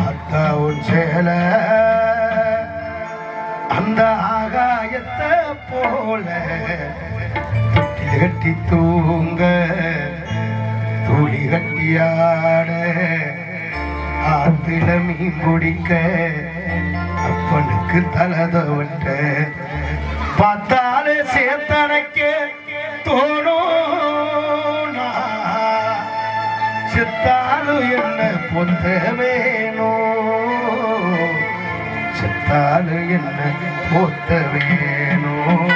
அத்தாவும் சேல அந்த ஆகாயத்தை போல கட்டி தூங்க துளி கட்டியாட ஆத்துல மீன் பிடிக்க அப்பனுக்கு தலதவட்ட பார்த்தாலே சேத்தனைக்க தோணும் செத்தாலும் என்ன பொத்த வேணும் செத்தாலும் என்ன பொத்த வேணும்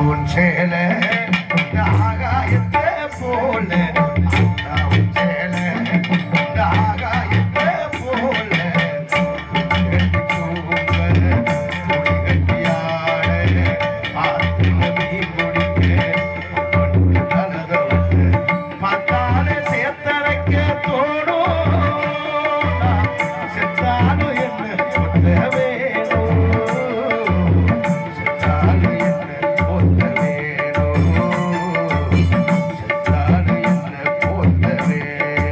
உன் சேல ஆகாயத்தை போல உன் சேல ஆகாயத்தை போல பார்த்தாலே சேர்த்தரைக்க தோணும் செத்தாலும் என்ன சொந்த வேணும் செத்தாலும் என்ன பொத்த வேணும் செத்தாலும் என்ன பொத்த வேணும்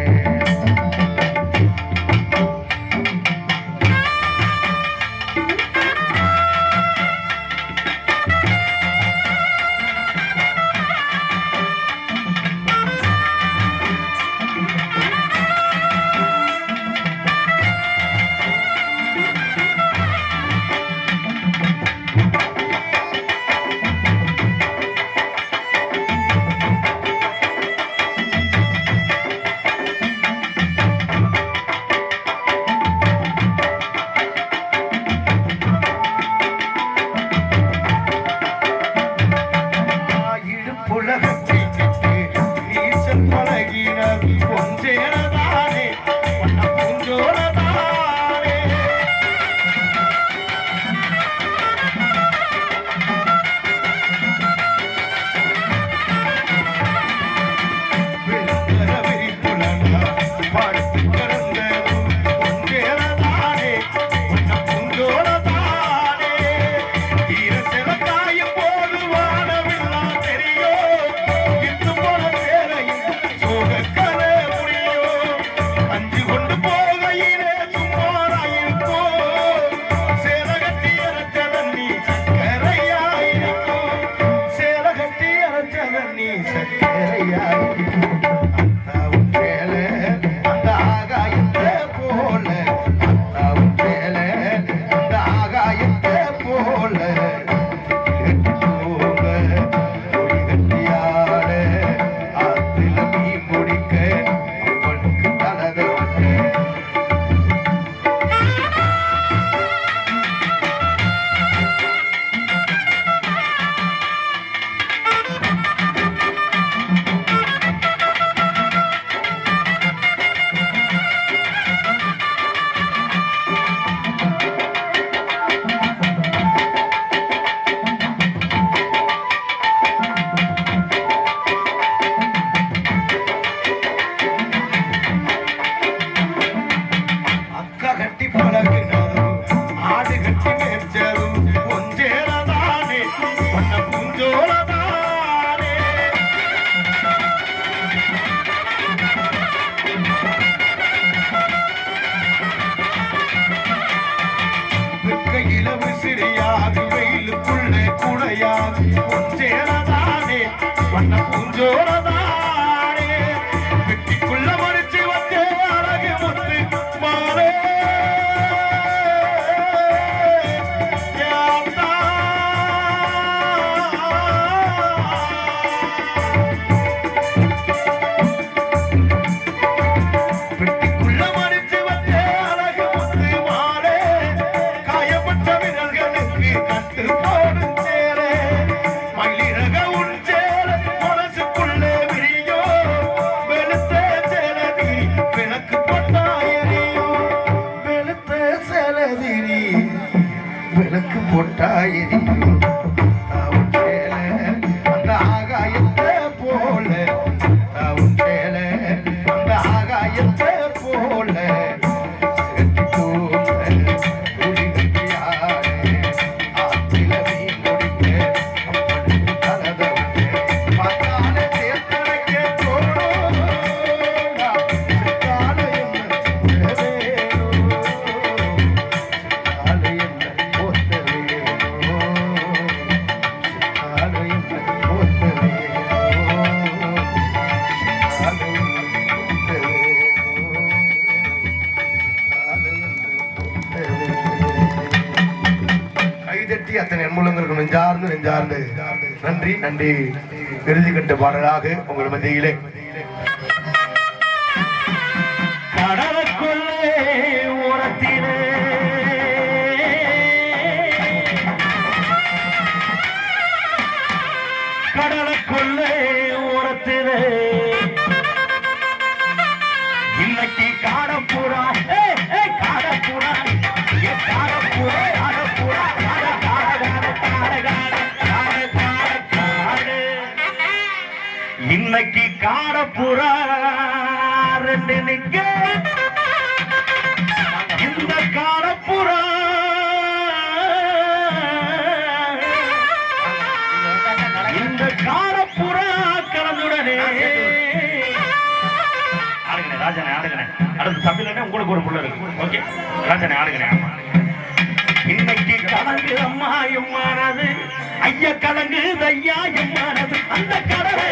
விளக்கு போட்டாயிரியும் அந்த ஆகாயத்தை போல உன் சேல அந்த ஆகாயத்தை போல பார்த்தாலே சேர்த்தனைக்க நடத்தி அத்தனை அன்புள்ளங்களுக்கு நெஞ்சார்ந்து நன்றி நன்றி. இறுதி கட்ட பாடலாக உங்கள் மத்தியிலே கடலுக்குள்ளே ஓரத்திலே கடலுக்குள்ளே ஓரத்திலே இன்னைக்கு காடப்புறா காடப்புறா காடப்புறா காடப்புறா இன்னைக்கு காடப்புறா ரெண்டு நிக்க இந்த காடப்புறா இந்த காடப்புறா கலந்துடனே ஆடுங்கண்ணே ராஜானே ஆடுங்கண்ணே அடுத்து தமிழ்ல உங்களுக்கு ஒரு புள்ள இருக்கு ஓகே ராஜானே ஆடுங்கண்ணே ஆமா இன்னைக்கு கலங்கு அம்மா எம்மானது ஐயா கலங்கு ஐயா எம்மானது அந்த கடலை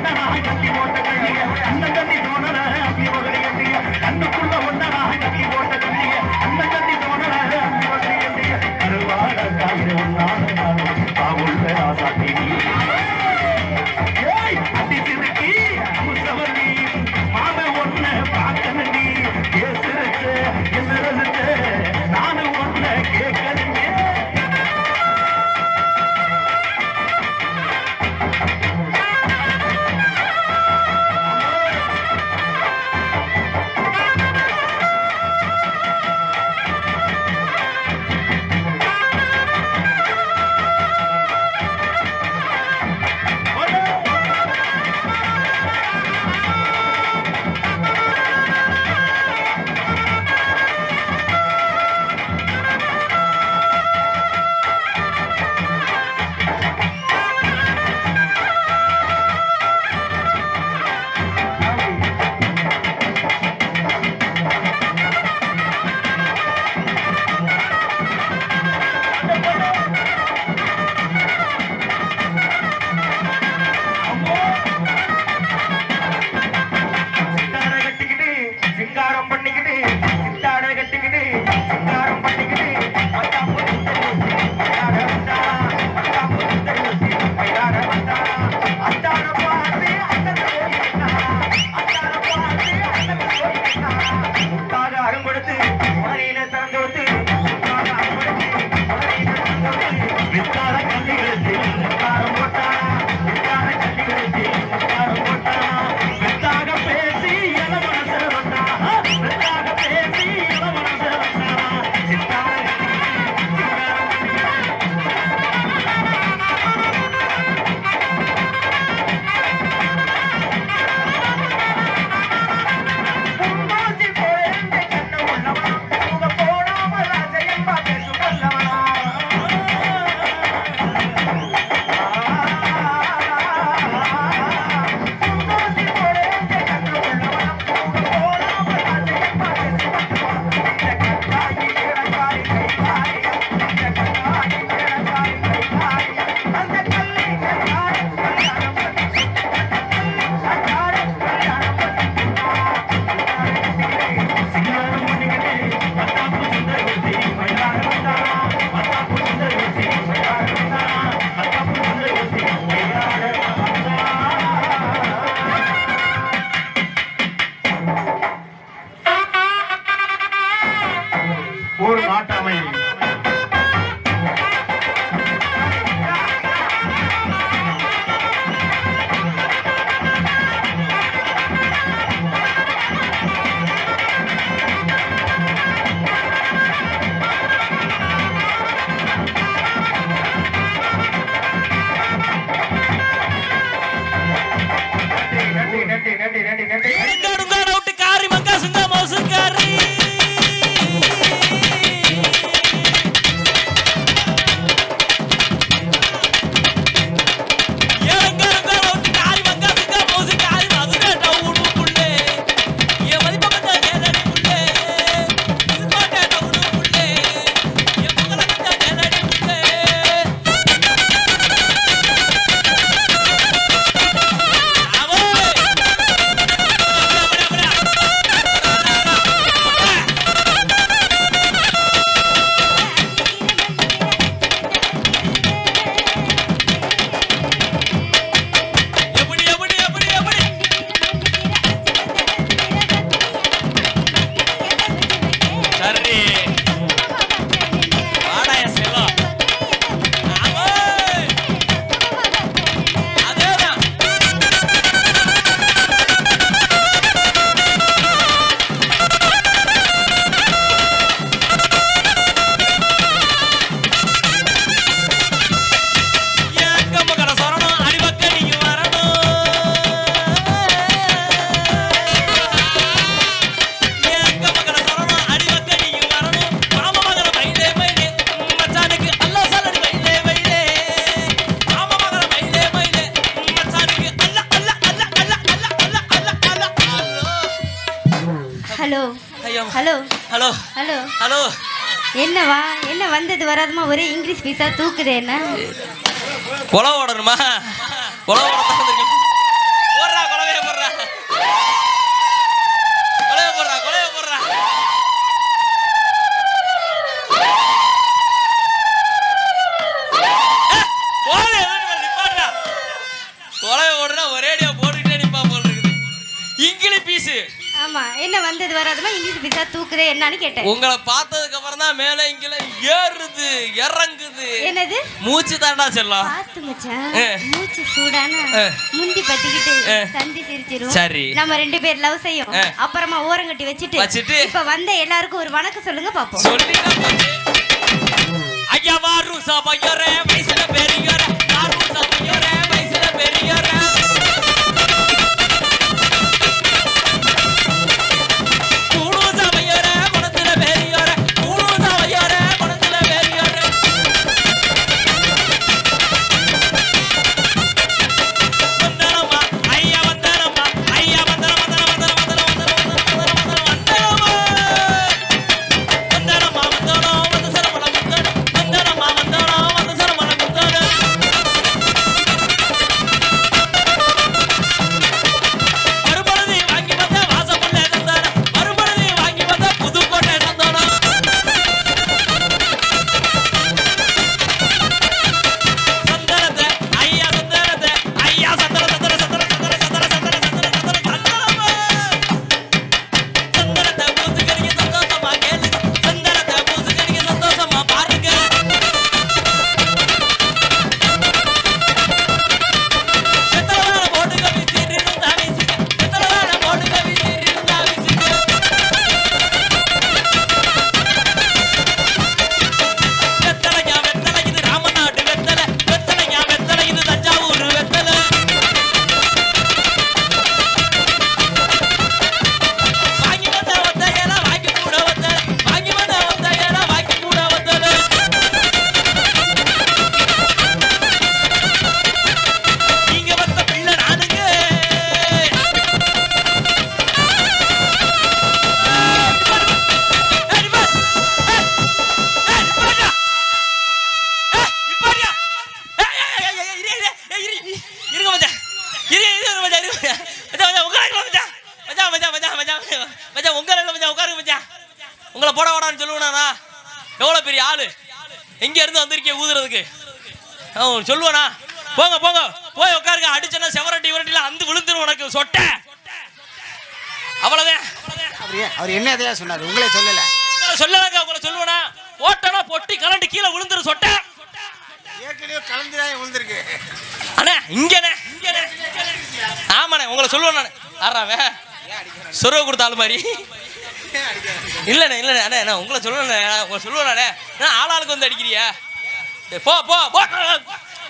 ஒன்றனா கட்டி போட்ட கள்ளிய அந்த தண்ணி தோணல அப்படி ஒரு எண்ணிய கண்ணுக்குள்ள ஒன்றனா கட்டி போட்ட கள்ளிய அந்த தண்ணி தோணல அப்படி ஒரு எண்ணிய கருவாட காயிரு நானும் பாவுள்ள ஆசாத்தி ஏய் அடி சிறுக்கி முசவரி மாம ஒண்ணு பார்க்கணும் நீ ஏசுறச்சு எதிரச்சு நானும் ஒண்ணு கேட்கணுங்க ஒரு நாட்டாமை காரி மக்கா சுங்க மோசுக்காரி ஹலோ ஹலோ ஹலோ ஹலோ என்னவா என்ன வந்தது வராதமா ஒரே இங்கிலீஷ் பீஸா தூக்குது என்ன கொலை ஓடணுமா கொலை ஓட ஆமா என்ன வந்தது வராதுமா இங்கிலீஷ் பிசா தூக்குதே என்னன்னு கேட்டேன். உங்களை பார்த்ததுக்கு அப்புறம் தான் மேல இங்கல ஏறுது இறங்குது. என்னது மூச்சு தாண்டா செல்லம். பாத்து மச்சான் மூச்சு சூடானா முந்தி பத்திக்கிட்டு சந்தி சிரிச்சிரும். சரி நம்ம ரெண்டு பேர் லவ் செய்யும். அப்புறமா ஓரங்கட்டி வச்சிட்டு இப்ப வந்த எல்லாருக்கும் ஒரு வணக்கம் சொல்லுங்க பாப்போம். சொல்லிட்டா போச்சு. ஐயா வாரு சபையரே வயசுல பெரியரே வாரு சபையரே வயசுல பெரியரே உங்களை போட வாடான்னு சொல்லுவேனா? எவ்வளவு பெரிய ஆளு எங்க இருந்து வந்திருக்கீங்க ஊதுறதுக்கு? சொல்லுவானா? போங்க போங்க போய் உட்காருங்க. அடிச்சனா செவரட்டி விரட்டில அந்த விழுந்துரும் உனக்கு சொட்ட. அவ்வளவுதான். அவர் என்ன எதையா சொன்னாரு? உங்களே சொல்லல. சொல்லலங்க. உங்களை சொல்லுவானா? ஓட்டனா பொட்டி கலண்டு கீழே விழுந்துரும் சொட்ட. ஏற்கனவே கலந்துதான் விழுந்திருக்கு. அண்ணே இங்கனே இங்கனே. ஆமாண்ணே உங்களை சொல்லுவேன் நான். ஆறாவே சொருவ கொடுத்தாலும் மாதிரி இல்லண்ணே இல்லண்ணே. அண்ணே நான் உங்களை சொல்லுவேண்ணே. உங்களை சொல்லுவேண்ணே. ஆளாளுக்கு வந்து அடிக்கிறியா? போ போ போ.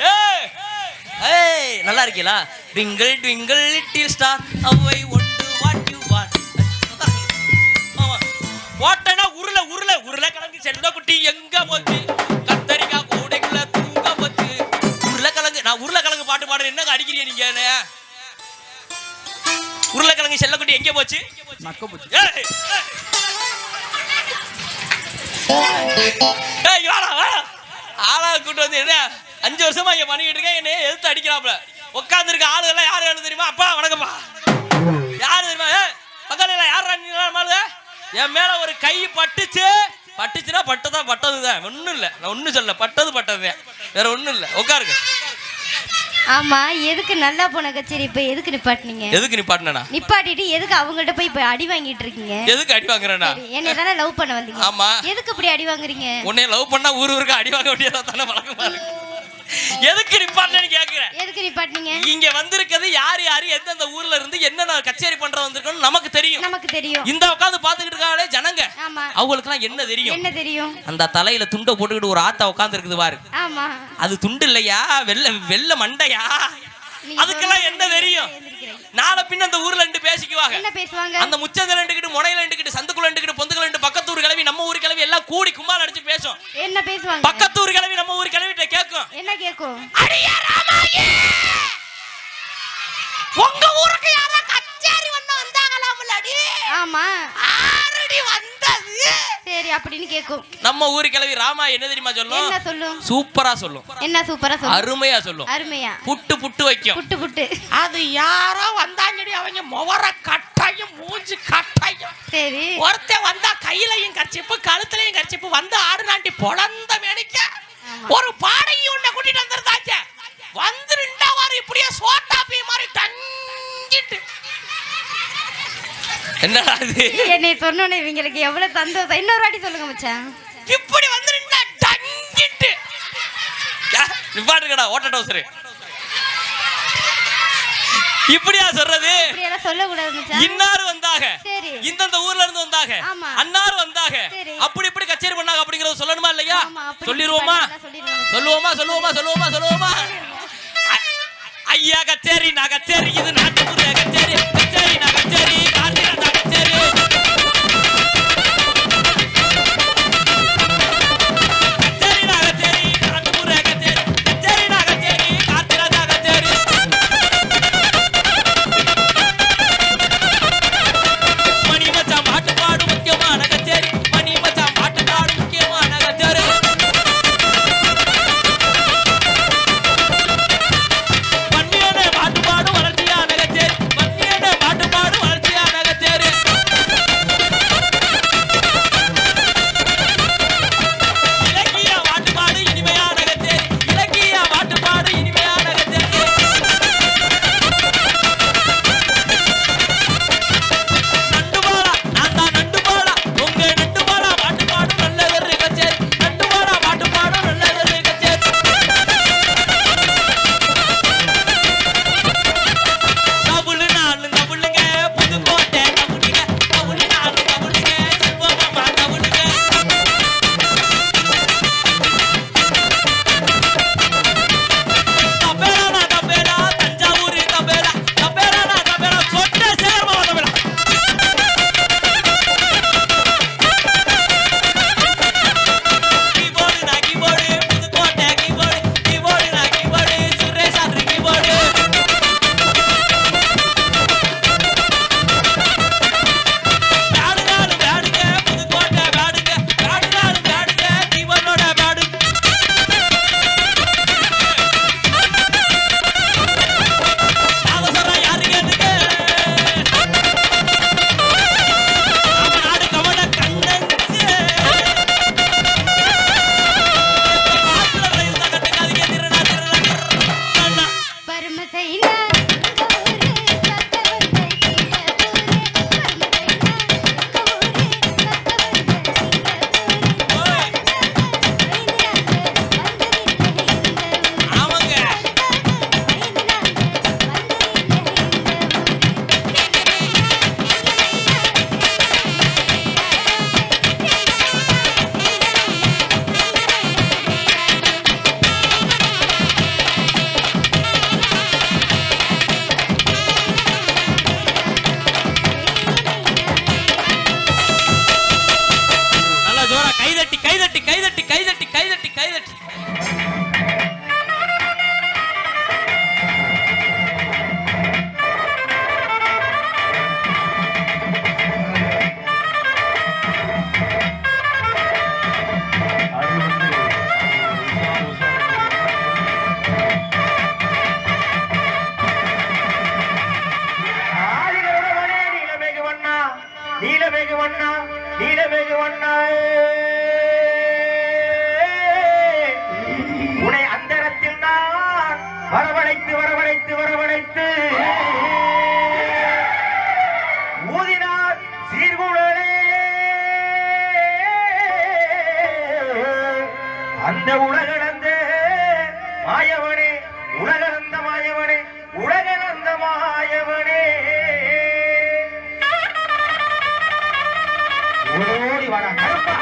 ஏய் ஏய் நல்லா இருக்கீங்களா? ட்விங்கிள் ட்விங்கிள் லிட்டில் ஸ்டார் அவை ஒன்று வாட் யூ வாட். ஓட்டனா உருளை உருளை உருளை கிழங்கு செல்ல குட்டி எங்க போச்சு? கத்தரிக்காய் கூடைக்குள்ள தூங்க போச்சு. உருளைக்கிழங்கு நான் உருளைக்கிழங்கு பாட்டு பாடுறேன். என்னங்க அடிக்கிறீங்க நீங்க? உருளைக்கிழங்கு செல்லக்குட்டி எங்க போச்சு? ஆளா கூட்டு வந்து என்ன 5 வருஷமா இங்க பண்ணிக்கிட்டு இருக்கேன். என்ன எதிர்த்து அடிக்கிறாப்ல. உட்கார்ந்து இருக்க ஆளுகள்லாம் யாரு தெரியுமா? அப்பா வணக்கம்ப்பா. யாரு தெரியுமா? பக்கத்துல யாரு? என் மேல ஒரு கை பட்டுச்சுன்னா பட்டதான் பட்டதுதான். ஒண்ணும் இல்ல. நான் ஒண்ணும் சொல்ல. பட்டதுதான். வேற ஒண்ணும் இல்ல. உட்காருங்க. ஆமா எதுக்கு நல்லா போன கச்சேரி இப்ப எதுக்கு நிப்பாட்டினீங்க? எதுக்கு நிப்பாட்டினா? நிப்பாட்டிட்டு எதுக்கு அவங்கள்ட்ட போய் இப்ப அடி வாங்கிட்டு இருக்கீங்க? எதுக்கு அடி வாங்குறேனா? என்ன தானே லவ் பண்ண வந்தீங்க. ஆமா. எதுக்கு இப்படி அடி வாங்குறீங்க? உன்னை லவ் பண்ணா ஊருக்கு அடி வாங்க வேண்டியதா தானே வழக்கமா இருக்கு. எதுக்கு நிப்பாட்டினேன்னு கேக்குறேன். எதுக்கு நிப்பாட்டினீங்க? இங்க வந்திருக்கிறது யார் யாரு எந்தெந்த ஊர்ல இருந்து என்னென்ன கச்சேரி பண்ற வந்திருக்கோம்னு நமக்கு தெரியும். இந்த உட்கார்ந்து பாத்துக்கிட்டு இருக்காங்களே ஜனங்க. அவங்களுக்குலாம் என்ன தெரியும்? அந்த தலையில துண்டை போட்டுக்கிட்டு ஒரு ஆத்தா உட்கார்ந்து இருக்குது பாரு. ஆமா. அது துண்டு இல்லையா? வெள்ள மண்டையா? அதுக்கெல்லாம் என்ன தெரியும்? நாளை பின்ன அந்த ஊர்ல ரெண்டு பேசிக்குவாங்க. என்ன பேசுவாங்க? அந்த முச்சந்தல ரெண்டுக்கிட்டு முனையில ரெண்டுக்கிட்டு சந்துக்குள்ள ரெண்டுக்கிட்டு பொந்துக்குள்ள ரெண்டு பக்கத்து ஊர் கிளவி நம்ம ஊர் கிளவி எல்லாம் கூடி கும்மால் அடிச்சு பேசும். என்ன பேசுவாங்க? பக்கத்து ஊர் கிளவி நம்ம ஊர் கிளவிட்ட கேட்கும். என்ன கேட்கும்? அடியா ராமாயே உங்க ஊருக்கு யாரா கச்சேரி வந்தாங்களாம்லடி? ஆமா. ஆரடி வந்தது. சரி அப்படின்னு கேட்கும். நம்ம ஊர் கிளவி ராமா என்ன தெரியுமா சொல்லும்? என்ன சொல்லும்? சூப்பரா சொல்லும். என்ன சூப்பரா சொல்லும்? அருமையா சொல்லும். அருமையா. புட்டு வைக்கும். புட்டு. அது யாரோ வந்தாங்கடி அவங்க முவர கட்டாயம் மூஞ்சி கட்டாயம். சரி. ஒருத்தன் வந்தா கையிலையும் கர்ச்சிப்பு கழுத்துலயும் கர்ச்சிப்பு வந்து ஆடுநாட்டி பொழந்த மேனிக்க ஒரு பாடகி உன்னை கூட்டிட்டு வந்துருந்தாச்சே. வந்து 2 வாரம் இப்படியே சோட்டா பீ மாதிரி டஞ்சிட்டு என்னடா இது என்னை சொன்னோன்னே இவங்களுக்கு எவ்வளவு சந்தோஷம். இன்னொரு வாட்டி சொல்லுங்க மச்சான். இப்படி வந்து நின்னா டங்கிட்டு நிப்பாட்டுக்கடா ஓட்ட டவுசரு இப்படியா சொல்றது? இப்படியெல்லாம் சொல்லக்கூடாது மச்சான். இன்னார் வந்தாக, சரி. இந்தந்த ஊர்ல இருந்து வந்தாக, ஆமா. அன்னார் வந்தாக, சரி. அப்படி இப்படி கச்சேரி பண்ணாங்க அப்படிங்கறத சொல்லணுமா இல்லையா? ஆமா, அப்படி சொல்லிடுவோமா? சொல்லிடுவோம் மச்சான். சொல்லுவோமா? ஐயா கச்சேரி நான் கச்சேரி, இது நாட்டுப்புற கச்சேரி, கச்சேரி நான் கச்சேரி, கார்த்திகா கச்சேரி. கச்சேரி நான் கச்சேரி, நாட்டுப்புற கச்சேரி, கச்சேரி நான் கச்சேரி, கார்த்திகா கச்சேரி. மணி மச்சான் பாட்டு பாடு முக்கியமான கச்சேரி, மணி மச்சான் பாட்டு பாடு முக்கியமான கச்சேரி. பன்னியனே பாட்டு பாடு வளர்ச்சியான கச்சேரி, பன்னியனே பாட்டு பாடு வளர்ச்சியான கச்சேரி. இலக்கிய பாட்டு பாடு இனிமையான கச்சேரி, இலக்கிய பாட்டு பாடு இனிமையான கச்சேரி. நண்டுபாலா நான் தான் நண்டுபாலா, உங்க நண்டுபாலா பாட்டு பாடு நல்லதொரு கச்சேரி, நண்டுபாலா பாட்டு பாடு நல்லதொரு கச்சேரி. கபுளு நாலு கபுளுங்க, புதுக்கோட்டை கபுளுங்க, கபுளு நாலு கபுளுங்க, செல்வமாமா கபுளுங்க. தபேலானா தபேலா, தஞ்சாவூர் தபேலா, தபேலானா தபேலா, சொட்ட சேர்மமா தபேலா. கீபோர்டு நான் கீபோர்டு, புதுக்கோட்டை கீபோர்டு, கீபோர்டு நான் keyboard, Suresh sir keyboard. Pad நாலு பேடுங்க, புதுக்கோட்டை பேடுங்க, பேடு நாலு பேடுங்க, கீபோர்டோட பேடு. அவசரம் யாருங்க இதுக்கு? நம்ம நாடு கவன கண்ணங்க. காட்டுல ரயில் தான் கட்டுக்காதீங்க, திருநா திருநா. பரமசைனா இந்த ஊரு கத்த வந்த ஆமாங்க. நல்லா ஜோரா கைதட்டி கைதட்டி கைதட்டி கைதட்டி கைதட்டி கைதட்டி. ஆதிகருடவனே நீலமேகு வண்ணா, நீலமேகு வண்ணா, நீலமேகு வண்ணா. உன்னை அந்தரத்தில் நான் வரவழைத்து வரவழைத்து வரவழைத்து ஊதினார் சீர்குழலே. அந்த உலகளந்த மாயவனே, உலகளந்த மாயவனே, உலகளந்த மாயவனே. ஓடி வாடா கருப்பா,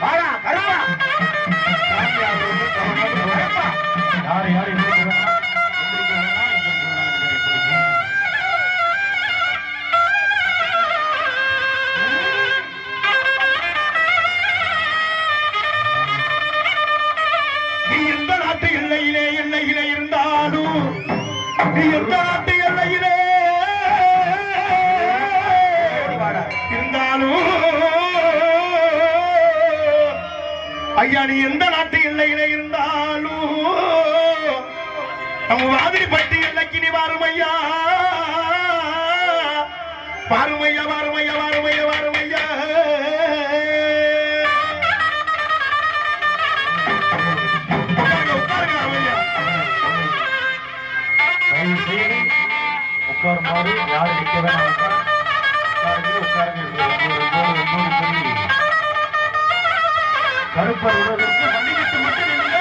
வாடா கருப்பா, கருப்பா. யாரு யாரு எந்திரிக்க வேணாம், எந்திரிக்க வேணாம், எந்திரிக்க வேணாம். நீ எந்த நாட்டு எல்லையிலே எல்லையிலே இருந்தாலும், நீ எந்த நாட்டு எல்லையிலே இருந்தாலும், ஐயா நீ எந்த நாட்டு எல்லையிலே இருந்தாலும் நம்ம மாதிரி பட்டி எல்லைக்கு நீ வாருமையா, வாருமையா, வாருமையா, வாருமையா, வாருமையா. உட்காருங்க, உட்காருங்க, அமைதியா. தயவு செய்து உட்காருமாறு யாரும் நிற்க வேணாம். உட்காருங்க. கருப்பர் உறவுக்கு மன்னிக்கிட்டு மட்டும் நில்லுங்க.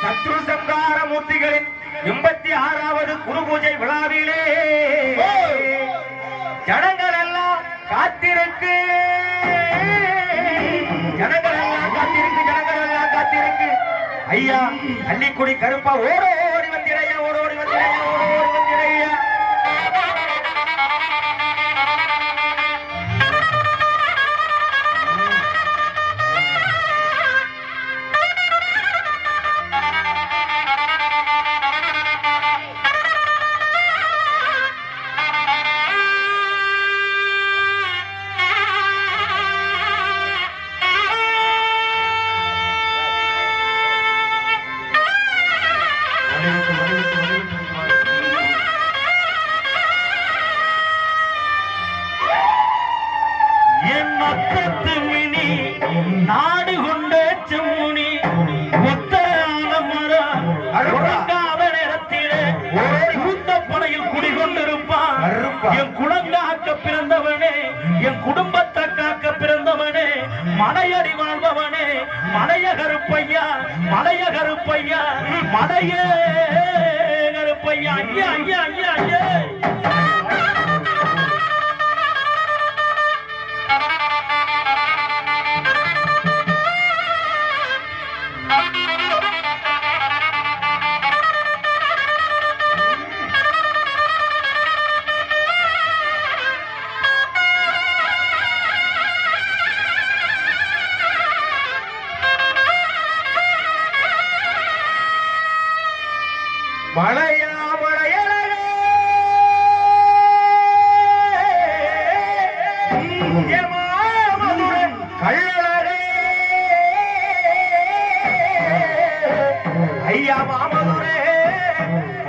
சத்ரு சம்ஹார மூர்த்திகளின் 86வது குரு பூஜை விழாவிலே ஜனங்கள் எல்லாம் காத்திருக்கு. ஐயா அள்ளிக்குடி கருப்பா ஓடி வந்திரையா, ஓடி வந்திரையா, ஓடி வந்திரையா. என் மக்கத்து மினி நாடு கொண்ட செம்முனி ஒத்த ஆலமரம் அழுக்காத நேரத்திலே கூத்த படையில் குடிகொண்டிருப்பான். என் குலங்காக்க பிறந்தவனே, என் குடும்பத்தை காக்க பிறந்தவனே, மலையடி வாழ்பவனே, மலைய கருப்பையா, மலைய கருப்பையா, மலைய கருப்பையா. ஐயா ஐயா ஐயா ஐயா. மலையா மலையழகே, மாமதுரை கள்ளழகே, ஐயா மாமதுரை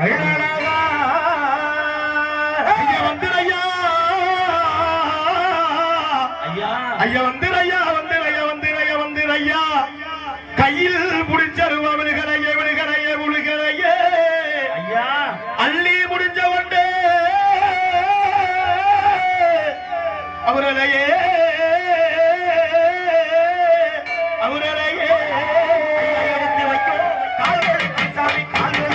கள்ளழகா. ஐயா வந்திரையா, ஐயா வந்திரையா, வந்திரையா, வந்திரையா, வந்திரையா. கையில் புடிச்சருவா விழுகரையே, விழுகரையே, விழுகரையே. ஐயா அள்ளி முடிஞ்ச வண்டே அவரையே, அவரையே எடுத்து வைக்கும் கால்கள் சாமி கால்கள்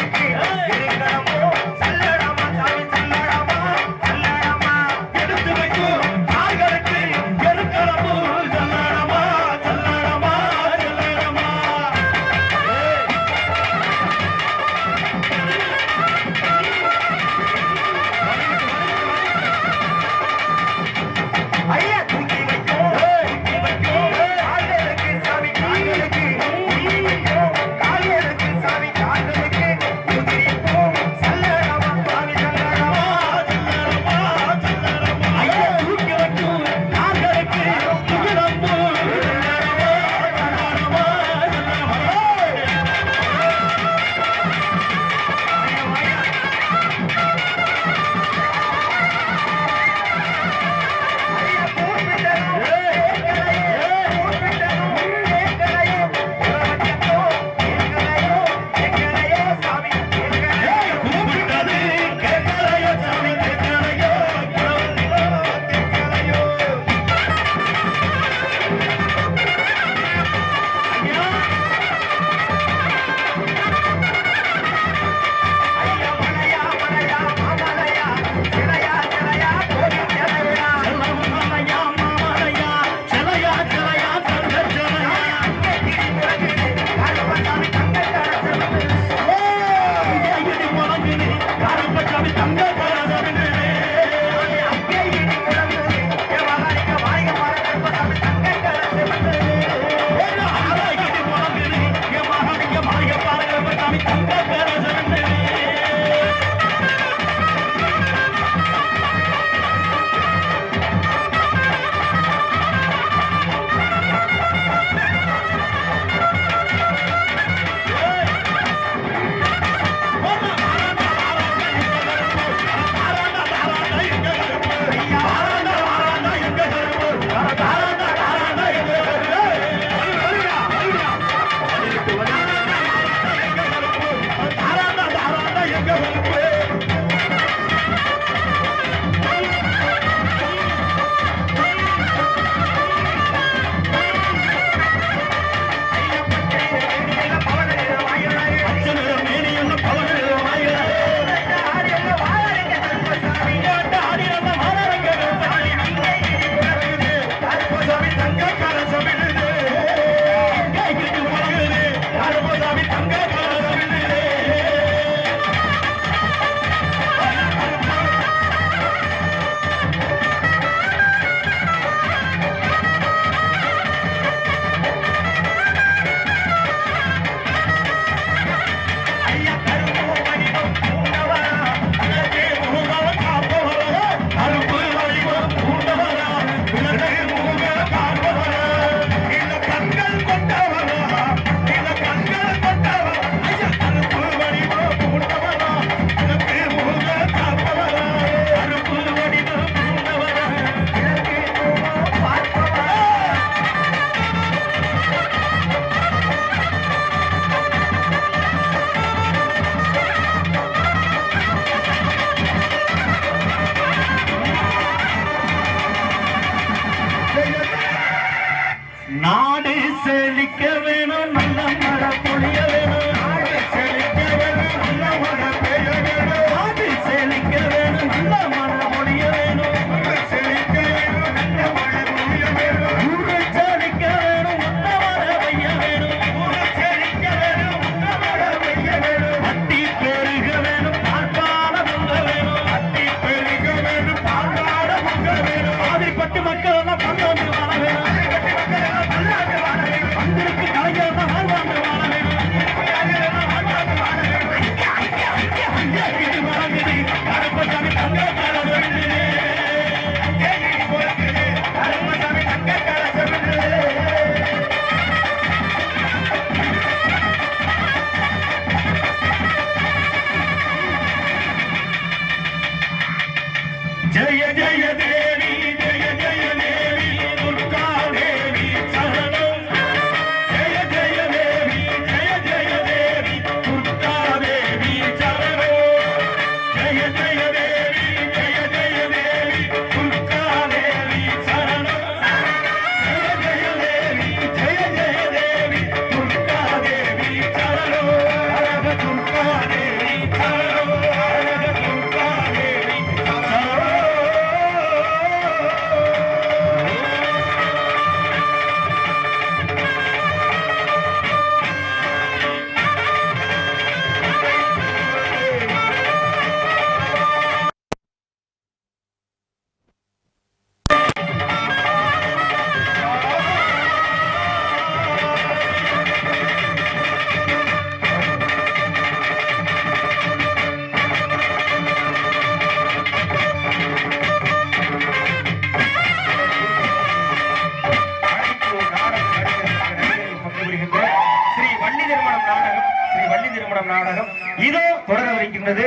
ஸ்ரீ வள்ளி திருமணம் நாடகம் இதோ தொடரவிருக்கின்றது.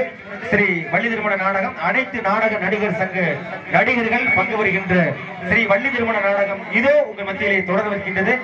ஸ்ரீ வள்ளி திருமண நாடகம் அனைத்து நாடக நடிகர் சங்க நடிகர்கள் பங்கு வருகின்ற ஸ்ரீ வள்ளி திருமண நாடகம் இதோ உங்கள் மத்தியிலே தொடரவிருக்கின்றது.